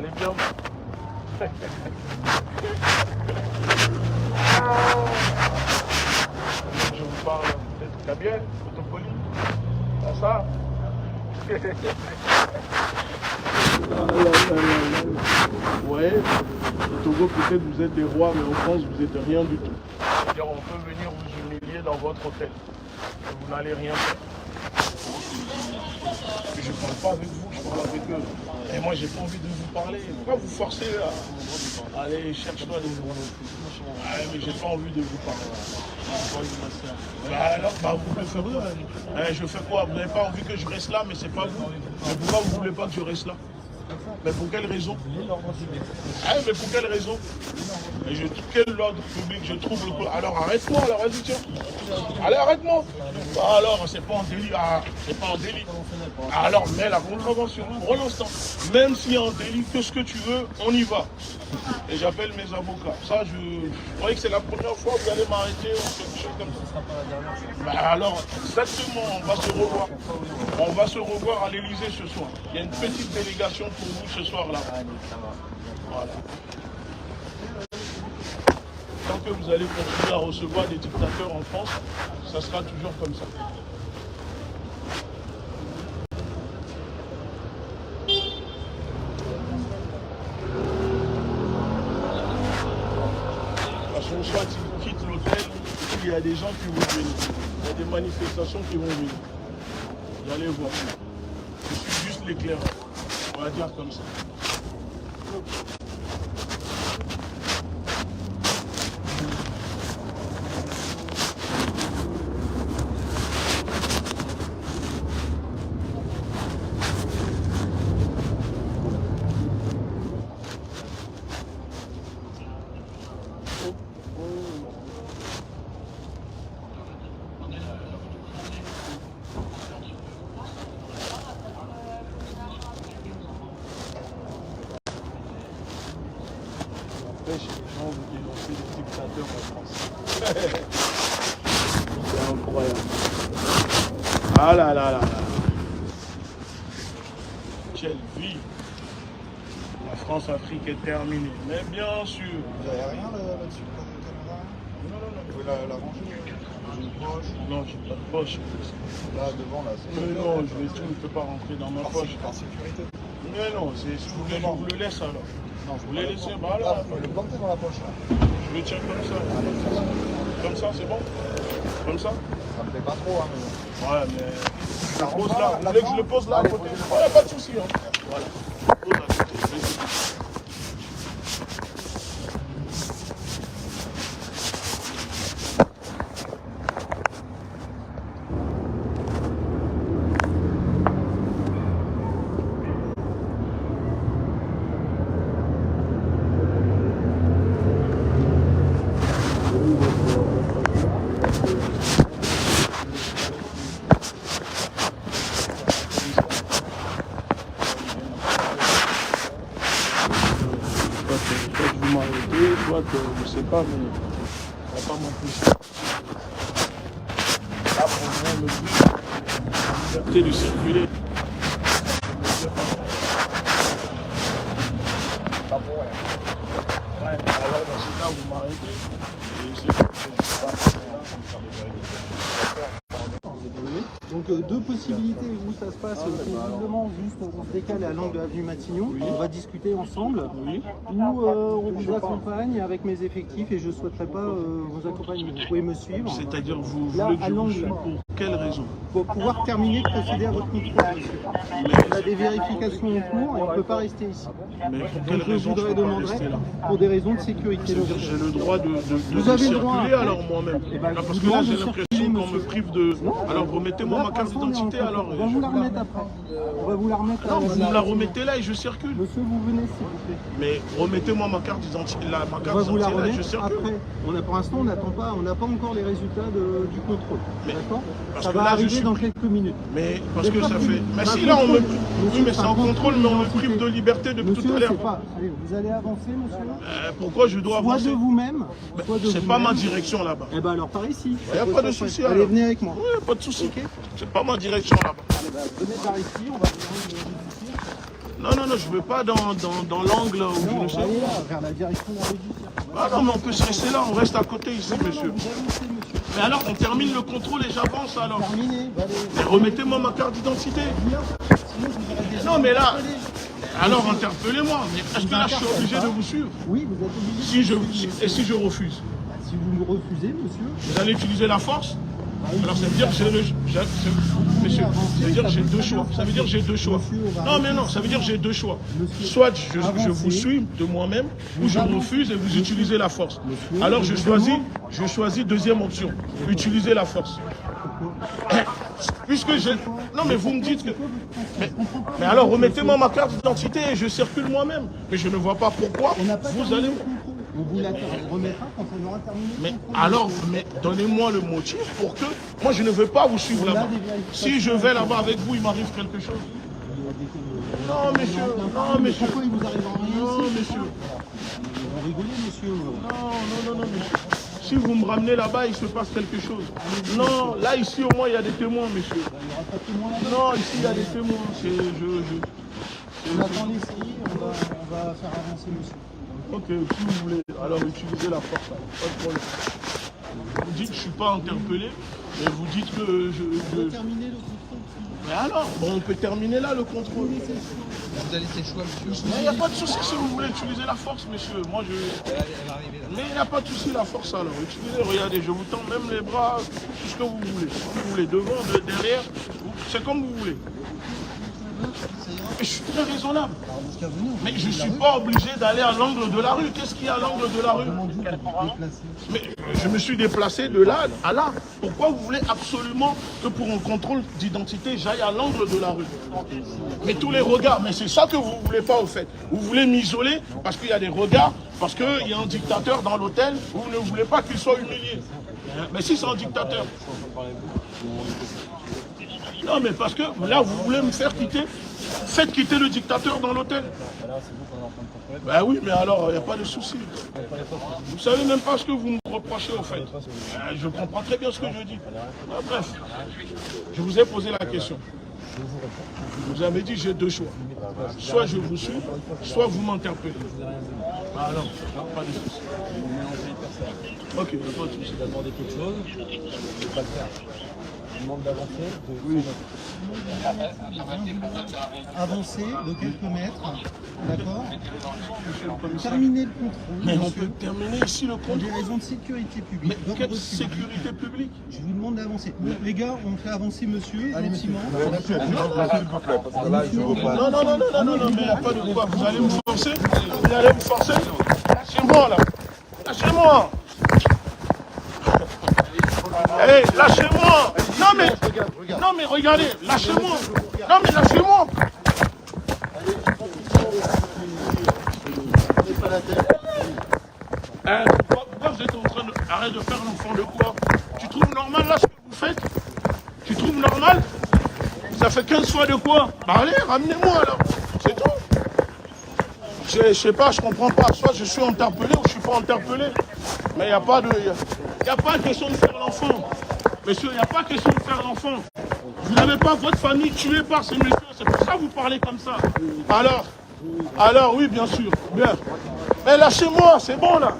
Speaker 2: allez bien. Je vous parle, t'as bien, autopoli? Ah ça? Ouais, au Togo peut-être vous êtes des rois, mais en France vous êtes rien du tout. C'est-à-dire on peut venir vous humilier dans votre hôtel. Et vous n'allez rien faire. Je ne parle pas avec vous, je parle avec eux. Et moi j'ai pas envie de vous parler. Pourquoi vous forcez à aller chercher toi des mais j'ai pas envie de vous parler. Bah alors, bah vous pouvez faire quoi? Je fais quoi? Vous n'avez pas envie que je reste là, mais c'est pas vous. Mais pourquoi vous voulez pas que je reste là? Mais pour quelle raison? Mais pour quelle raison? Quel ordre public? Je trouve le... Alors arrête-moi, alors vas-y tiens. Allez, arrête-moi. Alors, c'est pas en délit. C'est pas en délit. Alors, mets la contravention pour l'instant. Même s'il y a un délit, que ce que tu veux, on y va. Et j'appelle mes avocats. Ça, je croyais que c'est la première fois que vous allez m'arrêter ou quelque chose comme ça. Alors, exactement, on va se revoir. On va se revoir à l'Élysée ce soir. Il y a une petite délégation pour vous ce soir-là. Voilà. Tant que vous allez continuer à recevoir des dictateurs en France, ça sera toujours comme ça. Parce qu'on soit tu quittes l'hôtel, il y a des gens qui vont venir. Il y a des manifestations qui vont venir. Vous allez voir. Je suis juste l'éclaireur. On va dire comme ça. Chez les gens, vous dénoncez les dictateurs en France. C'est incroyable. Ah là là là là. Quelle vie. La France-Afrique est terminée. Mais bien sûr.
Speaker 5: Vous n'avez rien là-dessus pour le caméra? Non. Vous pouvez la ranger? J'ai une poche?
Speaker 2: Non, j'ai pas de poche.
Speaker 5: Là, devant, là.
Speaker 2: Mais non, tout ne peut pas rentrer dans ma poche.
Speaker 5: Par sécurité.
Speaker 2: Mais non, si vous voulez, je vous le laisse alors.
Speaker 5: Non,
Speaker 2: Vous voulez laisser? Voilà.
Speaker 5: Le planter dans la poche, là.
Speaker 2: Je le tiens comme ça. Comme ça, c'est bon? Comme ça?
Speaker 5: Ça me plaît pas trop, hein, mais bon.
Speaker 2: Ouais, mais je le pose
Speaker 5: rentre
Speaker 2: là.
Speaker 5: pas,
Speaker 2: Vous voulez que je le pose là à
Speaker 5: Allez,
Speaker 2: côté?
Speaker 5: posez-le.
Speaker 2: Ouais, pas de souci. Hein. Voilà. Je pose à côté. Soit je ne sais pas, mais on va pas m'empêcher. Là, pour le moment, la liberté de circuler. Pas pour rien. Ouais, alors dans ce cas, vous m'arrêtez. Et c'est pas
Speaker 3: Donc deux possibilités où ça se passe, visiblement juste on se décale à l'angle de l'avenue Matignon, on va discuter ensemble, ou on vous accompagne avec mes effectifs et je ne souhaiterais pas vous accompagner, vous pouvez me suivre.
Speaker 2: C'est-à-dire vous
Speaker 3: Là,
Speaker 2: voulez que
Speaker 3: à
Speaker 2: je vous
Speaker 3: l'angle.
Speaker 2: suive pour quelle raison?
Speaker 3: Pour pouvoir terminer de procéder à votre contrôle. On a des vérifications en cours et on ne peut pas rester ici.
Speaker 2: Mais pour quelle
Speaker 3: Donc je
Speaker 2: raison je
Speaker 3: voudrais
Speaker 2: peux pas
Speaker 3: demander
Speaker 2: rester là?
Speaker 3: pour des raisons de sécurité.
Speaker 2: C'est-à-dire j'ai le droit de
Speaker 3: Vous avez le droit,
Speaker 2: circuler
Speaker 3: après.
Speaker 2: alors moi-même.
Speaker 3: Eh ben,
Speaker 2: Non,
Speaker 3: je
Speaker 2: parce
Speaker 3: vous
Speaker 2: que là
Speaker 3: demande
Speaker 2: j'ai
Speaker 3: de
Speaker 2: l'impression
Speaker 3: circuler,
Speaker 2: qu'on me
Speaker 3: monsieur.
Speaker 2: prive de...
Speaker 3: Non.
Speaker 2: Alors remettez-moi
Speaker 3: Là,
Speaker 2: ma
Speaker 3: pour
Speaker 2: carte
Speaker 3: l'instant, on est en
Speaker 2: d'identité
Speaker 3: contrôle.
Speaker 2: alors.
Speaker 3: On va vous la remettre après. On va vous la remettre
Speaker 2: Non,
Speaker 3: à
Speaker 2: vous me la remettez là et je circule.
Speaker 3: Monsieur, vous venez s'il vous plaît.
Speaker 2: Mais remettez-moi ma carte d'identité là, ma
Speaker 3: On
Speaker 2: carte
Speaker 3: va vous la
Speaker 2: d'identité là et je
Speaker 3: remettre
Speaker 2: circule.
Speaker 3: après. Pour l'instant, on n'a pas encore les résultats du contrôle.
Speaker 2: Mais-
Speaker 3: D'accord?
Speaker 2: Parce
Speaker 3: Ça
Speaker 2: que
Speaker 3: va
Speaker 2: là, je
Speaker 3: arriver
Speaker 2: suis...
Speaker 3: dans quelques minutes.
Speaker 2: Mais parce
Speaker 3: Des
Speaker 2: que
Speaker 3: fois,
Speaker 2: ça
Speaker 3: c'est-
Speaker 2: fait... Mais
Speaker 3: c'est
Speaker 2: si
Speaker 3: un
Speaker 2: là, on me...
Speaker 3: contrôle.
Speaker 2: Oui,
Speaker 3: Monsieur,
Speaker 2: mais c'est
Speaker 3: un
Speaker 2: en contrôle, mais on me
Speaker 3: d'identité.
Speaker 2: prive de liberté depuis tout à
Speaker 3: Monsieur,
Speaker 2: l'heure.
Speaker 3: c'est pas... Allez, vous allez avancer, monsieur.
Speaker 2: Pourquoi je dois
Speaker 3: Soit
Speaker 2: avancer?
Speaker 3: de vous-même, soit de
Speaker 2: C'est pas
Speaker 3: vous-même.
Speaker 2: ma direction là-bas.
Speaker 3: Eh ben alors, par ici.
Speaker 2: Il n'y a pas de souci.
Speaker 3: Allez,
Speaker 2: alors.
Speaker 3: venez avec moi.
Speaker 2: Oui, pas de souci.
Speaker 3: Ok.
Speaker 2: C'est pas ma direction là-bas.
Speaker 3: Allez, bah, venez par ici, on va venir.
Speaker 2: Non, non, non, je veux pas dans l'angle où je
Speaker 3: Non,
Speaker 2: ne
Speaker 3: on
Speaker 2: sais.
Speaker 3: va aller là, vers la direction de la rue du cirque.
Speaker 2: Ah non, mais on peut se rester là, on reste à côté ici, monsieur.
Speaker 3: Vous avancez, monsieur.
Speaker 2: Mais alors, on termine le contrôle et j'avance alors.
Speaker 3: Terminé. Bah, allez.
Speaker 2: Mais remettez-moi ma carte d'identité.
Speaker 3: Sinon, je vous aurais déjà
Speaker 2: Non, mais là,
Speaker 3: interpellé.
Speaker 2: alors interpellez-moi. Mais est-ce que là, je suis obligé de vous suivre?
Speaker 3: Oui, vous êtes obligé.
Speaker 2: Et si je refuse?
Speaker 3: Si vous me refusez, monsieur.
Speaker 2: Vous allez utiliser la force? Alors ça veut dire que monsieur, ça veut dire que j'ai deux choix. Ça veut dire que j'ai deux choix. Non mais non, ça veut dire que j'ai deux choix. Soit je vous suis de moi-même, ou je refuse et vous utilisez la force. Alors je choisis deuxième option, utiliser la force. Puisque j'ai... Non mais vous me dites que... Mais alors remettez-moi ma carte d'identité et je circule moi-même. Mais je ne vois pas pourquoi vous allez...
Speaker 3: On vous la remettra quand on aura terminé.
Speaker 2: Mais alors, donnez-moi le motif pour que... Moi, je ne veux pas vous suivre là-bas. Si je vais là-bas avec vous, il m'arrive quelque chose. Non, monsieur. Non, monsieur.
Speaker 3: Pourquoi il vous arrive en rien
Speaker 2: Non,
Speaker 3: ici?
Speaker 2: monsieur.
Speaker 3: Vous rigolez, monsieur.
Speaker 2: Non, monsieur. Si vous me ramenez là-bas, il se passe quelque chose. Non, là, ici, au moins, il y a des témoins, monsieur.
Speaker 3: Il n'y aura pas de témoin là-bas.
Speaker 2: Non, ici, il y a des témoins.
Speaker 3: On attend les filles, on va faire avancer, monsieur.
Speaker 2: Ok, si vous voulez, alors utilisez la force, là. Pas de problème. Vous dites que je ne suis pas interpellé, mais vous dites que
Speaker 3: On va terminer le contrôle.
Speaker 2: Mais alors, bon, on peut terminer là le contrôle.
Speaker 4: Vous allez laisser le choix, monsieur.
Speaker 2: Mais il n'y a pas de souci si vous voulez utiliser la force, monsieur. Moi, je...
Speaker 4: Elle va arriver là.
Speaker 2: Mais il n'y a pas de souci, la force alors. Utilisez, regardez, je vous tends même les bras, tout ce que vous voulez. Comme vous voulez, devant, derrière, c'est comme vous voulez. Et je suis très raisonnable. Mais je ne suis pas obligé d'aller à l'angle de la rue. Qu'est-ce qu'il y a à l'angle de la rue? Mais je me suis déplacé de là à là. Pourquoi vous voulez absolument que pour un contrôle d'identité, j'aille à l'angle de la rue? Mais tous les regards, mais c'est ça que vous ne voulez pas au fait. Vous voulez m'isoler parce qu'il y a des regards, parce qu'il y a un dictateur dans l'hôtel, vous ne voulez pas qu'il soit humilié. Mais si c'est un dictateur. Non, mais parce que là, vous voulez me faire quitter. Faites quitter le dictateur dans l'hôtel. Ben oui, mais alors, il n'y a pas de souci. Vous ne savez même pas ce que vous me reprochez, au fait. Je comprends très bien ce que je dis. Bref, je vous ai posé la question. Vous avez dit j'ai deux choix. Soit je vous suis, soit vous m'interpellez. Alors, pas de souci. Ok, il n'y a pas de souci.
Speaker 7: demander quelque chose, je ne vais pas le faire. Je demande d'avancer.
Speaker 2: Oui.
Speaker 3: Avancer de quelques mètres, d'accord? Terminer le contrôle.
Speaker 2: Mais on
Speaker 3: monsieur,
Speaker 2: peut terminer ici le
Speaker 3: pour des
Speaker 2: contrôle.
Speaker 3: raisons de sécurité
Speaker 2: Mais
Speaker 3: publique. d'ordre
Speaker 2: quelle
Speaker 3: public.
Speaker 2: sécurité publique?
Speaker 3: Je vous demande d'avancer. Bon, les gars, on fait avancer monsieur, gentiment.
Speaker 2: Non, non, mais il n'y a pas de quoi. Vous allez me forcer? Vous allez me forcer? Lâchez-moi là. Lâchez-moi. Hé, lâchez-moi. Non mais regardez, lâchez-moi. Non mais lâchez-moi. Pourquoi vous êtes en train de... Arrête de faire l'enfant de quoi? Tu trouves normal là ce que vous faites? Tu trouves normal? Ça fait 15 fois de quoi? Bah allez, ramenez-moi alors. C'est tout. Je sais pas, je comprends pas. Soit je suis interpellé ou je suis pas interpellé. Mais il n'y a pas de... Il n'y a pas question de faire l'enfant. Monsieur, il n'y a pas question de faire l'enfant. Vous n'avez pas votre famille tuée par ces messieurs. C'est pour ça que vous parlez comme ça. Alors, oui, bien sûr. Bien. Mais lâchez-moi, c'est bon là.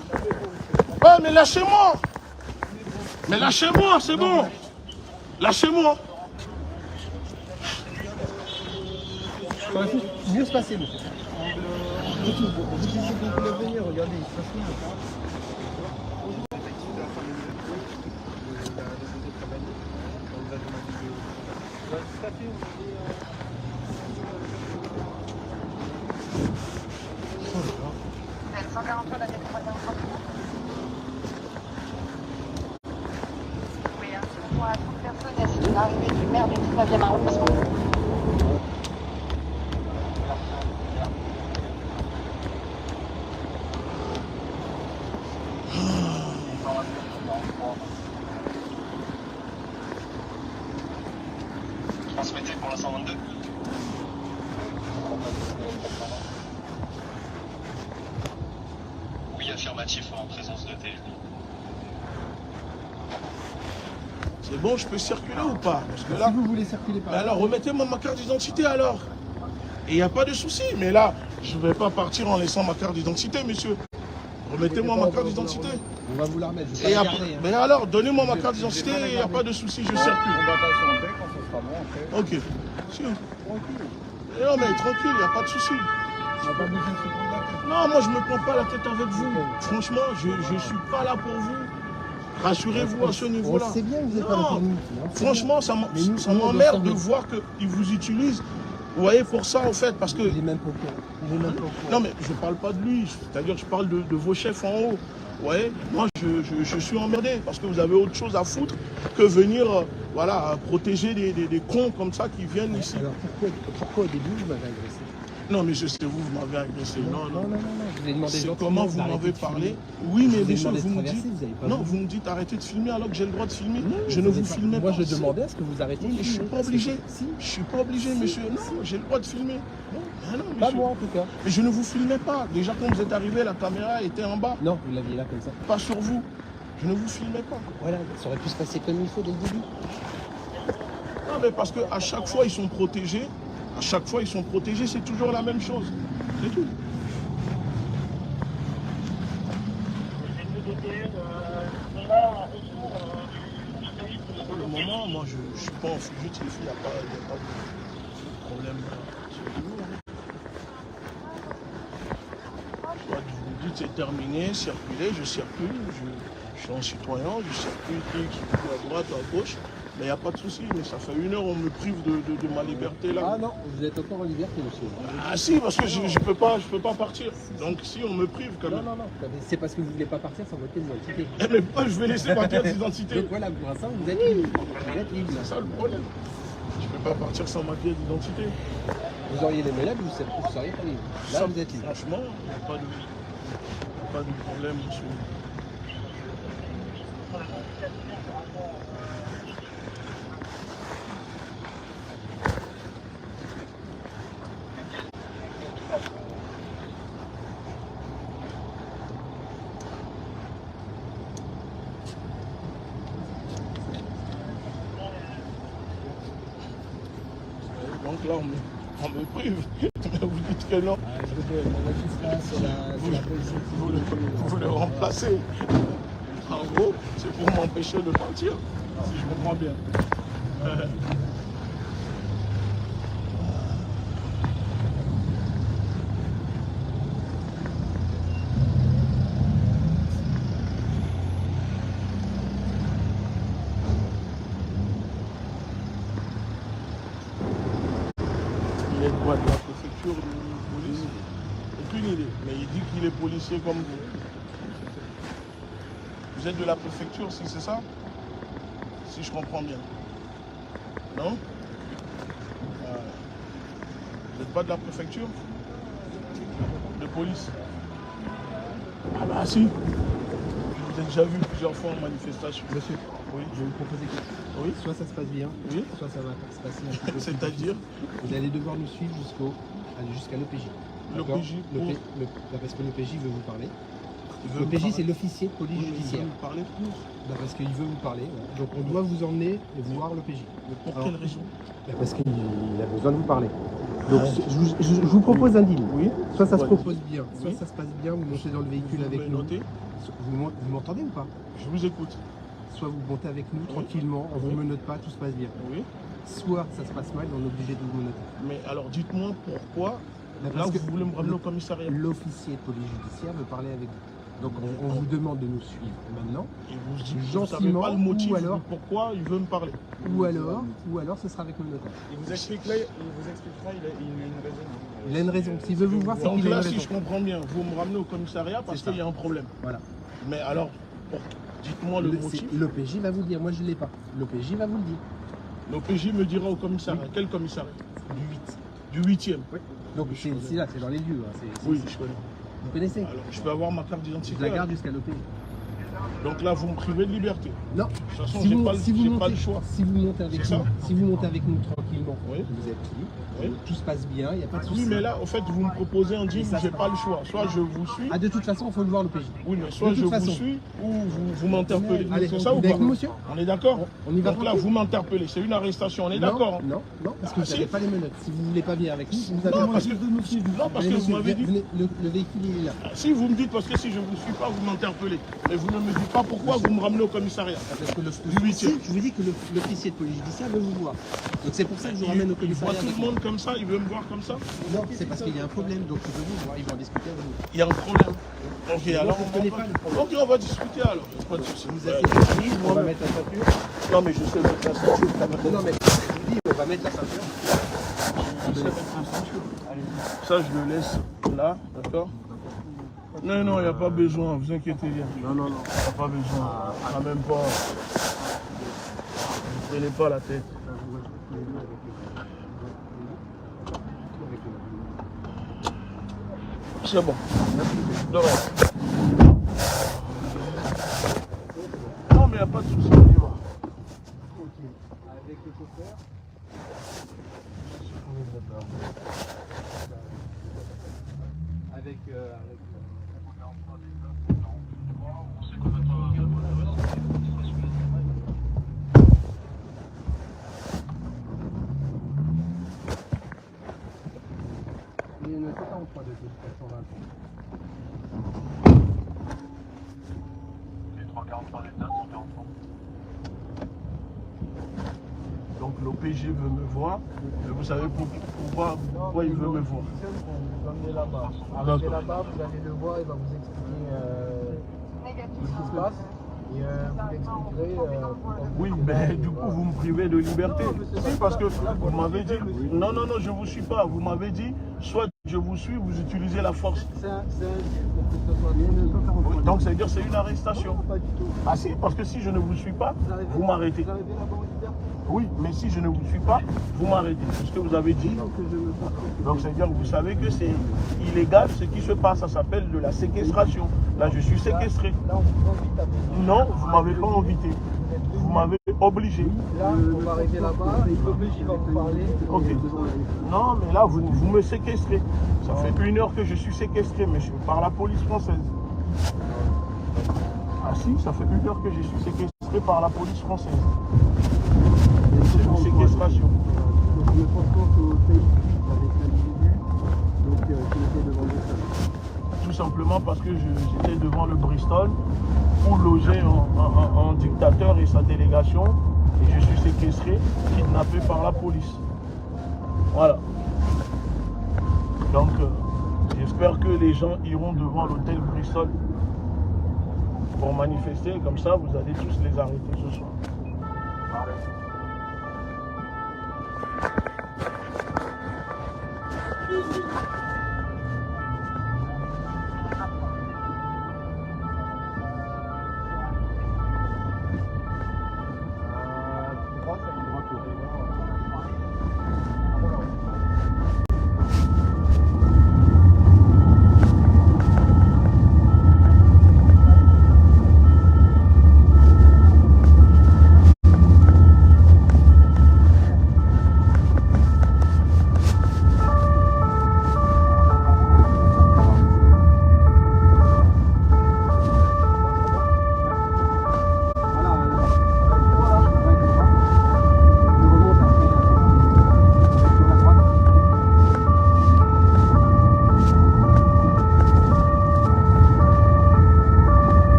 Speaker 2: Ouais, mais lâchez-moi. Mais lâchez-moi, c'est bon. Lâchez-moi.
Speaker 3: Ça va mieux se passer, monsieur. Vous pouvez venir, regardez, il se passe rien.
Speaker 8: Oui, un secours à toute personne est sur l'arrivée du maire du 19e arrondissement.
Speaker 9: affirmatif en présence de téléphone.
Speaker 2: C'est bon, je peux circuler ou pas? Parce que là,
Speaker 6: Si vous voulez circuler par
Speaker 2: mais alors remettez-moi ma carte d'identité alors. Et il n'y a pas de souci. Mais là, je ne vais pas partir en laissant ma carte d'identité, monsieur. Remettez-moi ma carte d'identité.
Speaker 6: On va vous la remettre. Je vais
Speaker 2: Et
Speaker 6: pas la
Speaker 2: après,
Speaker 6: garder, hein.
Speaker 2: mais alors, donnez-moi ma carte d'identité et il n'y a pas de souci, je circule.
Speaker 5: On va patienter quand ce sera bon, après.
Speaker 2: Ok. Sûr.
Speaker 5: Tranquille.
Speaker 2: Non mais tranquille, il n'y a pas de souci.
Speaker 5: On n'a pas besoin de se prendre la tête.
Speaker 2: Non, moi je ne me prends pas la tête avec vous. Franchement, je ne suis pas là pour vous. Rassurez-vous à ce niveau-là.
Speaker 6: On sait bien que vous n'êtes pas là pour nous.
Speaker 2: Franchement, ça
Speaker 6: Mais nous, on doit
Speaker 2: m'emmerde de
Speaker 6: servir.
Speaker 2: voir qu'ils vous utilisent. Vous voyez, pour ça en fait, parce que...
Speaker 6: Il est même pas au courant. Il est même pas au courant.
Speaker 2: Non mais je ne parle pas de lui, c'est-à-dire je parle de vos chefs en haut. Vous voyez, moi je suis emmerdé parce que vous avez autre chose à foutre que venir voilà, protéger des cons comme ça qui viennent ici.
Speaker 6: Alors pourquoi au début vous m'avez agressé?
Speaker 2: Non mais je sais, vous m'avez agressé. Non.
Speaker 6: Non. Je vous ai demandé
Speaker 2: C'est
Speaker 6: gentiment
Speaker 2: comment vous
Speaker 6: d'arrêter
Speaker 2: m'avez
Speaker 6: de
Speaker 2: parlé.
Speaker 6: filmer.
Speaker 2: Oui,
Speaker 6: Je
Speaker 2: mais
Speaker 6: vous ai
Speaker 2: monsieur,
Speaker 6: demandé de
Speaker 2: vous me
Speaker 6: traverser,
Speaker 2: dites...
Speaker 6: vous avez pas
Speaker 2: Non,
Speaker 6: voulu.
Speaker 2: vous me dites arrêtez de filmer alors que j'ai le droit de filmer.
Speaker 6: Non,
Speaker 2: Je ne vous
Speaker 6: avez pas-
Speaker 2: filmais pas.
Speaker 6: Moi je demandais à ce que vous arrêtiez de
Speaker 2: Mais je suis
Speaker 6: filmer.
Speaker 2: pas
Speaker 6: Parce que
Speaker 2: obligé.
Speaker 6: Si.
Speaker 2: Je suis pas obligé, monsieur. Non, j'ai le droit de filmer. Ah non,
Speaker 6: Pas
Speaker 2: monsieur.
Speaker 6: moi en tout cas.
Speaker 2: Mais je ne vous filmais pas. Déjà quand vous êtes arrivé, la caméra était en bas,
Speaker 6: Non, vous l'aviez là comme ça.
Speaker 2: pas sur vous. Je ne vous filmais pas.
Speaker 6: Voilà, ça aurait pu se passer comme il faut dès le début.
Speaker 2: Non, mais parce qu'à chaque fois, ils sont protégés. À chaque fois, ils sont protégés. C'est toujours la même chose. C'est tout. Pour le moment, moi, je ne suis pas en fugitif. Il n'y a pas de problème sur vous. Soit vous dites c'est terminé, circulez, je circule. Je suis un citoyen, je circule à droite, à gauche. Mais il n'y a pas de souci. Mais ça fait 1 heure, on me prive de ma liberté là.
Speaker 6: Ah non, vous êtes encore en liberté, monsieur.
Speaker 2: Ah si, parce que je ne peux pas partir. Donc si, on me prive quand même.
Speaker 6: Non. C'est parce que vous ne voulez pas partir sans votre pièce d'identité.
Speaker 2: Eh, mais pourquoi je vais laisser ma pièce
Speaker 6: Donc
Speaker 2: d'identité?
Speaker 6: voilà, pour l'instant, vous êtes libre. Vous êtes libre.
Speaker 2: C'est ça le problème. Je ne peux pas partir sans ma pièce d'identité.
Speaker 6: Vous auriez les mêlades, vous ne seriez pas libre. Là,
Speaker 2: Ça,
Speaker 6: vous êtes libre.
Speaker 2: Franchement, il n'y a pas de problème, monsieur. Donc là, on me prive. Vous dites que non. Vous le remplacez. En gros, c'est pour m'empêcher de partir, si je comprends bien. Il est quoi, de la préfecture de police? Aucune idée, mais il dit qu'il est policier comme vous. Vous êtes de la préfecture, si c'est ça? Si je comprends bien. Non? Vous n'êtes pas de la préfecture? De police? Ah bah si. Je vous ai déjà vu plusieurs fois en manifestation.
Speaker 6: Monsieur,
Speaker 2: Oui.
Speaker 6: je vais vous proposer quelque chose.
Speaker 2: Oui.
Speaker 6: Soit ça se passe bien,
Speaker 2: Oui.
Speaker 6: soit ça va se passer un petit peu.
Speaker 2: C'est-à-dire?
Speaker 6: Vous allez devoir nous suivre jusqu'à l'OPJ. D'accord
Speaker 2: L'OPJ pour...
Speaker 6: Parce que l'OPJ veut vous parler.
Speaker 2: Il veut me
Speaker 6: L'OPJ,
Speaker 2: parler.
Speaker 6: c'est l'officier de police
Speaker 2: Oui, il veut
Speaker 6: judiciaire.
Speaker 2: me parler pour.
Speaker 6: Parce qu'il veut vous parler. Voilà. Donc on doit vous emmener et vous voir l'OPJ.
Speaker 2: Mais pour
Speaker 6: Alors,
Speaker 2: quelle raison?
Speaker 6: Parce qu'il a besoin de vous parler. Donc je vous propose un deal.
Speaker 2: Oui.
Speaker 6: Soit ça se
Speaker 2: Ouais.
Speaker 6: propose bien, soit
Speaker 2: Oui.
Speaker 6: ça se passe bien, vous montez dans le véhicule
Speaker 2: Vous
Speaker 6: avec
Speaker 2: m'avez
Speaker 6: nous.
Speaker 2: noté?
Speaker 6: Vous m'entendez ou pas?
Speaker 2: Je vous écoute.
Speaker 6: Soit vous montez avec nous
Speaker 2: Oui.
Speaker 6: tranquillement, on
Speaker 2: Oui.
Speaker 6: vous menote pas, tout se passe bien.
Speaker 2: Oui.
Speaker 6: Soit ça se passe mal, on est obligé de vous menoter.
Speaker 2: Mais alors dites-moi pourquoi, là
Speaker 6: Parce que
Speaker 2: vous voulez me ramener au commissariat.
Speaker 6: l'officier de police judiciaire veut parler avec vous. Donc on vous demande de nous suivre maintenant,
Speaker 2: Et vous dites, vous savez
Speaker 6: gentiment,
Speaker 2: pas le motif
Speaker 6: ou alors-
Speaker 2: du pourquoi il veut me parler.
Speaker 6: ou alors ce sera avec le notaire.
Speaker 5: Il vous expliquera, il a une raison.
Speaker 6: Il a une raison. S'il veut vous voir, c'est
Speaker 2: Donc
Speaker 6: qu'il a
Speaker 2: là,
Speaker 6: une
Speaker 2: si
Speaker 6: raison.
Speaker 2: je comprends bien, vous me ramenez au commissariat parce
Speaker 6: C'est ça.
Speaker 2: qu'il y a un problème.
Speaker 6: Voilà.
Speaker 2: Mais alors, dites-moi le motif.
Speaker 6: L'OPJ va vous dire, moi je ne l'ai pas. L'OPJ va vous le dire.
Speaker 2: L'OPJ me dira au commissariat. Quel commissariat?
Speaker 6: Du 8.
Speaker 2: Du 8e.
Speaker 6: Oui. Donc c'est là, c'est dans les lieux. Hein.
Speaker 2: Oui, je connais.
Speaker 6: Vous connaissez?
Speaker 2: Alors, je peux avoir ma carte
Speaker 6: Je
Speaker 2: d'identité?
Speaker 6: la garde jusqu'à l'OPJ.
Speaker 2: Donc là, vous me privez de liberté.
Speaker 6: Non.
Speaker 2: De toute façon,
Speaker 6: Si
Speaker 2: j'ai
Speaker 6: vous,
Speaker 2: pas,
Speaker 6: si vous
Speaker 2: j'ai
Speaker 6: montez,
Speaker 2: pas le choix.
Speaker 6: si vous montez avec
Speaker 2: C'est
Speaker 6: nous,
Speaker 2: ça.
Speaker 6: si vous montez avec nous tranquillement,
Speaker 2: Oui.
Speaker 6: vous êtes libre,
Speaker 2: Oui.
Speaker 6: tout se passe bien, il n'y a pas de souci.
Speaker 2: Oui, mais là, en fait, vous me proposez un deal
Speaker 6: ça
Speaker 2: où j'ai
Speaker 6: se
Speaker 2: pas le choix. Soit je vous suis,
Speaker 6: Ah, de toute façon, il faut le voir le PJ.
Speaker 2: oui, mais soit
Speaker 6: de toute
Speaker 2: je
Speaker 6: façon.
Speaker 2: vous suis ou vous m'interpellez.
Speaker 6: Allez,
Speaker 2: C'est ça ou
Speaker 6: vous
Speaker 2: pas?
Speaker 6: êtes avec nous, monsieur?
Speaker 2: On est d'accord?
Speaker 6: On y va
Speaker 2: Donc là,
Speaker 6: tranquille.
Speaker 2: vous m'interpellez. C'est une arrestation, on est
Speaker 6: Non,
Speaker 2: d'accord? hein?
Speaker 6: Non, non, parce que
Speaker 2: Ah,
Speaker 6: vous n'avez
Speaker 2: si.
Speaker 6: pas les menottes. Si vous ne voulez pas venir avec nous, vous avez
Speaker 2: Non,
Speaker 6: moins
Speaker 2: parce
Speaker 6: de
Speaker 2: que,
Speaker 6: nous suivre.
Speaker 2: non, parce
Speaker 6: Allez,
Speaker 2: que vous
Speaker 6: monsieur,
Speaker 2: m'avez dit.
Speaker 6: venez, le véhicule il est là.
Speaker 2: Si vous me dites, parce que si je ne vous suis pas, vous m'interpellez. Mais vous ne me dites pas pourquoi vous me ramenez au commissariat.
Speaker 6: Parce que
Speaker 2: Du huitième.
Speaker 6: je vous dis que l'officier de police judiciaire veut vous voir. Donc c'est pour ça que je vous ramène au
Speaker 2: Il voit
Speaker 6: commissariat.
Speaker 2: tout
Speaker 6: avec
Speaker 2: le
Speaker 6: moi.
Speaker 2: monde comme ça, il veut me voir comme ça.
Speaker 6: Non, c'est parce qu'il y a un problème, donc il veut vous voir, ils vont en discuter avec vous.
Speaker 2: Il y a un problème. Ok, alors
Speaker 6: vous
Speaker 2: on
Speaker 6: connaissez
Speaker 2: va...
Speaker 6: pas le problème.
Speaker 2: Ok, on va discuter alors. Pas de souci.
Speaker 6: Vous asseyez, on va mettre la ceinture.
Speaker 2: Non, mais je sais mettre la ceinture.
Speaker 6: Non, mais je vous dis, on va mettre la ceinture.
Speaker 2: Je sais mettre la ceinture. Ça, je le laisse là, d'accord? Non, non, il n'y a pas besoin, vous inquiétez rien. Non, non, non. Il n'y a pas besoin. On n'a même pas. Ne prenez pas la tête. C'est bon. De rien. Non, mais il n'y a pas de souci, on y va.
Speaker 6: Avec le chauffeur. Avec. Il ne s'attend pas de toute façon.
Speaker 2: Donc l'OPG veut me voir, mais vous savez pourquoi il veut me voir.
Speaker 6: Vous emmenez là-bas.
Speaker 2: D'accord.
Speaker 6: Arrivez là-bas, vous allez le voir, il va vous expliquer tout ce qui se passe. Et vous l'expliquerez.
Speaker 2: Oui, mais du coup vous me privez de liberté. Si, parce que vous m'avez dit, non, non, non, je ne vous suis pas. Vous m'avez dit, soit je vous suis, vous utilisez la force.
Speaker 6: C'est un deal pour que ce soit bien.
Speaker 2: Oui, donc ça veut dire que c'est une arrestation.
Speaker 6: Pas du tout.
Speaker 2: Ah si, parce que si je ne vous suis pas, vous m'arrêtez.
Speaker 6: Vous arrivez là-bas en liberté.
Speaker 2: Oui, mais si je ne vous suis pas, vous m'arrêtez. C'est ce que vous avez dit.
Speaker 6: Que je me fasse.
Speaker 2: Donc ça veut dire que vous savez que c'est illégal ce qui se passe. Ça s'appelle de la séquestration. Là, je suis séquestré.
Speaker 6: Là, on vous invite à venir.
Speaker 2: Non, vous ne m'avez pas invité. Vous m'avez obligé.
Speaker 6: Là, on va arrêter là-bas. Il va vous parler.
Speaker 2: Ok. Non, mais là, vous me séquestrez. Ça fait 1 heure que je suis séquestré, mais je suis par la police française. Ah si, ça fait 1 heure que je suis séquestré par la police française. C'est une séquestration.
Speaker 6: Donc, le transport au pays avec l'individu. Donc, tu étais devant le sol.
Speaker 2: Tout simplement parce que j'étais devant le Bristol où logeait un dictateur et sa délégation. Et je suis séquestré, kidnappé par la police. Voilà. Donc, j'espère que les gens iront devant l'hôtel Bristol pour manifester. Comme ça, vous allez tous les arrêter ce soir.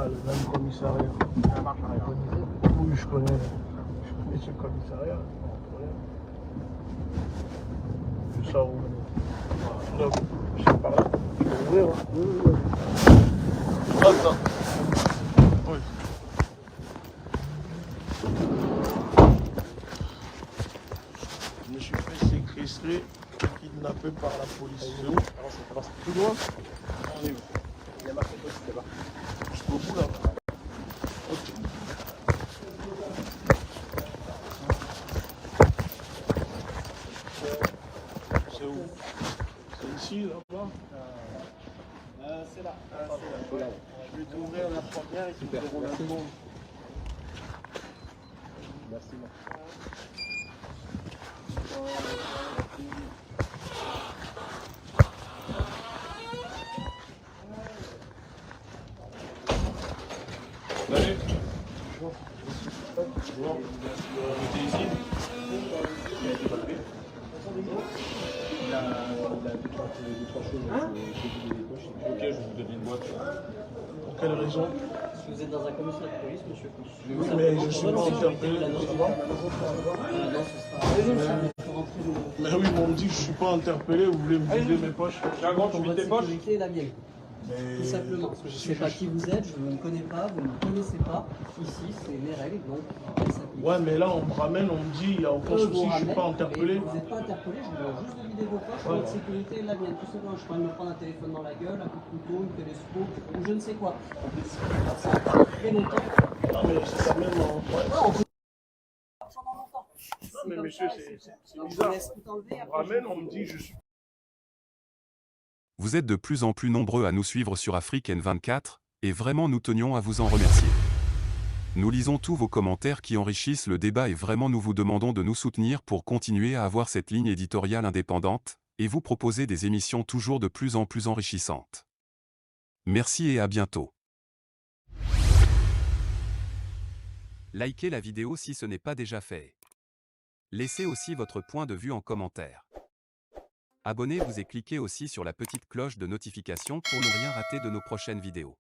Speaker 2: là, le même commissariat. Oui, je connais. Je connais ce commissariat, c'est pas un problème. Je sors où on est. Donc, je sais pas là. Je peux ouvrir, hein. Oui. Attends. Oui. Je me suis fait séquestrer, kidnappé par la police. C'est où? Plus loin? On est où? Il y a marqué police là-bas. Jusqu'au bout là. Ok. C'est où? C'est ici, là-bas?
Speaker 3: C'est là.
Speaker 2: Je vais t'ouvrir la première et tu me verrons la seconde.
Speaker 3: Merci.
Speaker 2: Salut. Bonjour. Vous étiez ici?
Speaker 3: Il a deux, trois choses.
Speaker 2: Ok, je vais vous donner une boîte. Pour quelle raison?
Speaker 3: Vous êtes dans un commissariat de police, monsieur.
Speaker 2: Oui, mais je suis pas interpellé. Ça va? Mais oui, on me dit que je suis pas interpellé, vous voulez me vider mes poches.
Speaker 3: Pour votre sécurité et la mienne.
Speaker 2: Mais...
Speaker 3: Tout simplement. Je ne sais pas qui vous êtes, je ne vous connais pas, vous ne me connaissez pas. Ici, c'est mes règles, donc elles s'appliquent.
Speaker 2: Ouais, mais là, on me ramène, on me dit, il n'y a aucun souci, je ne suis pas interpellé.
Speaker 3: Vous n'êtes pas interpellé, je veux juste vous vider vos poches pour votre sécurité et la mienne. Tout simplement, je peux me prendre un téléphone dans la gueule, un coup de couteau, une télescope, ou je ne sais quoi. On peut discuter de ça pendant très longtemps.
Speaker 2: Non, mais c'est quand même... Ouais.
Speaker 3: Non, on peut pendant longtemps.
Speaker 2: Non, mais monsieur, c'est
Speaker 3: Donc, je
Speaker 2: bizarre.
Speaker 3: vous laisse tout enlever,
Speaker 2: On me
Speaker 3: après,
Speaker 2: ramène, on me dit, je suis...
Speaker 1: Vous êtes de plus en plus nombreux à nous suivre sur Afrique N24, et vraiment nous tenions à vous en remercier. Nous lisons tous vos commentaires qui enrichissent le débat et vraiment nous vous demandons de nous soutenir pour continuer à avoir cette ligne éditoriale indépendante, et vous proposer des émissions toujours de plus en plus enrichissantes. Merci et à bientôt. Likez la vidéo si ce n'est pas déjà fait. Laissez aussi votre point de vue en commentaire. Abonnez-vous et cliquez aussi sur la petite cloche de notification pour ne rien rater de nos prochaines vidéos.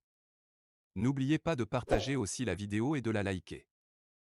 Speaker 1: N'oubliez pas de partager aussi la vidéo et de la liker.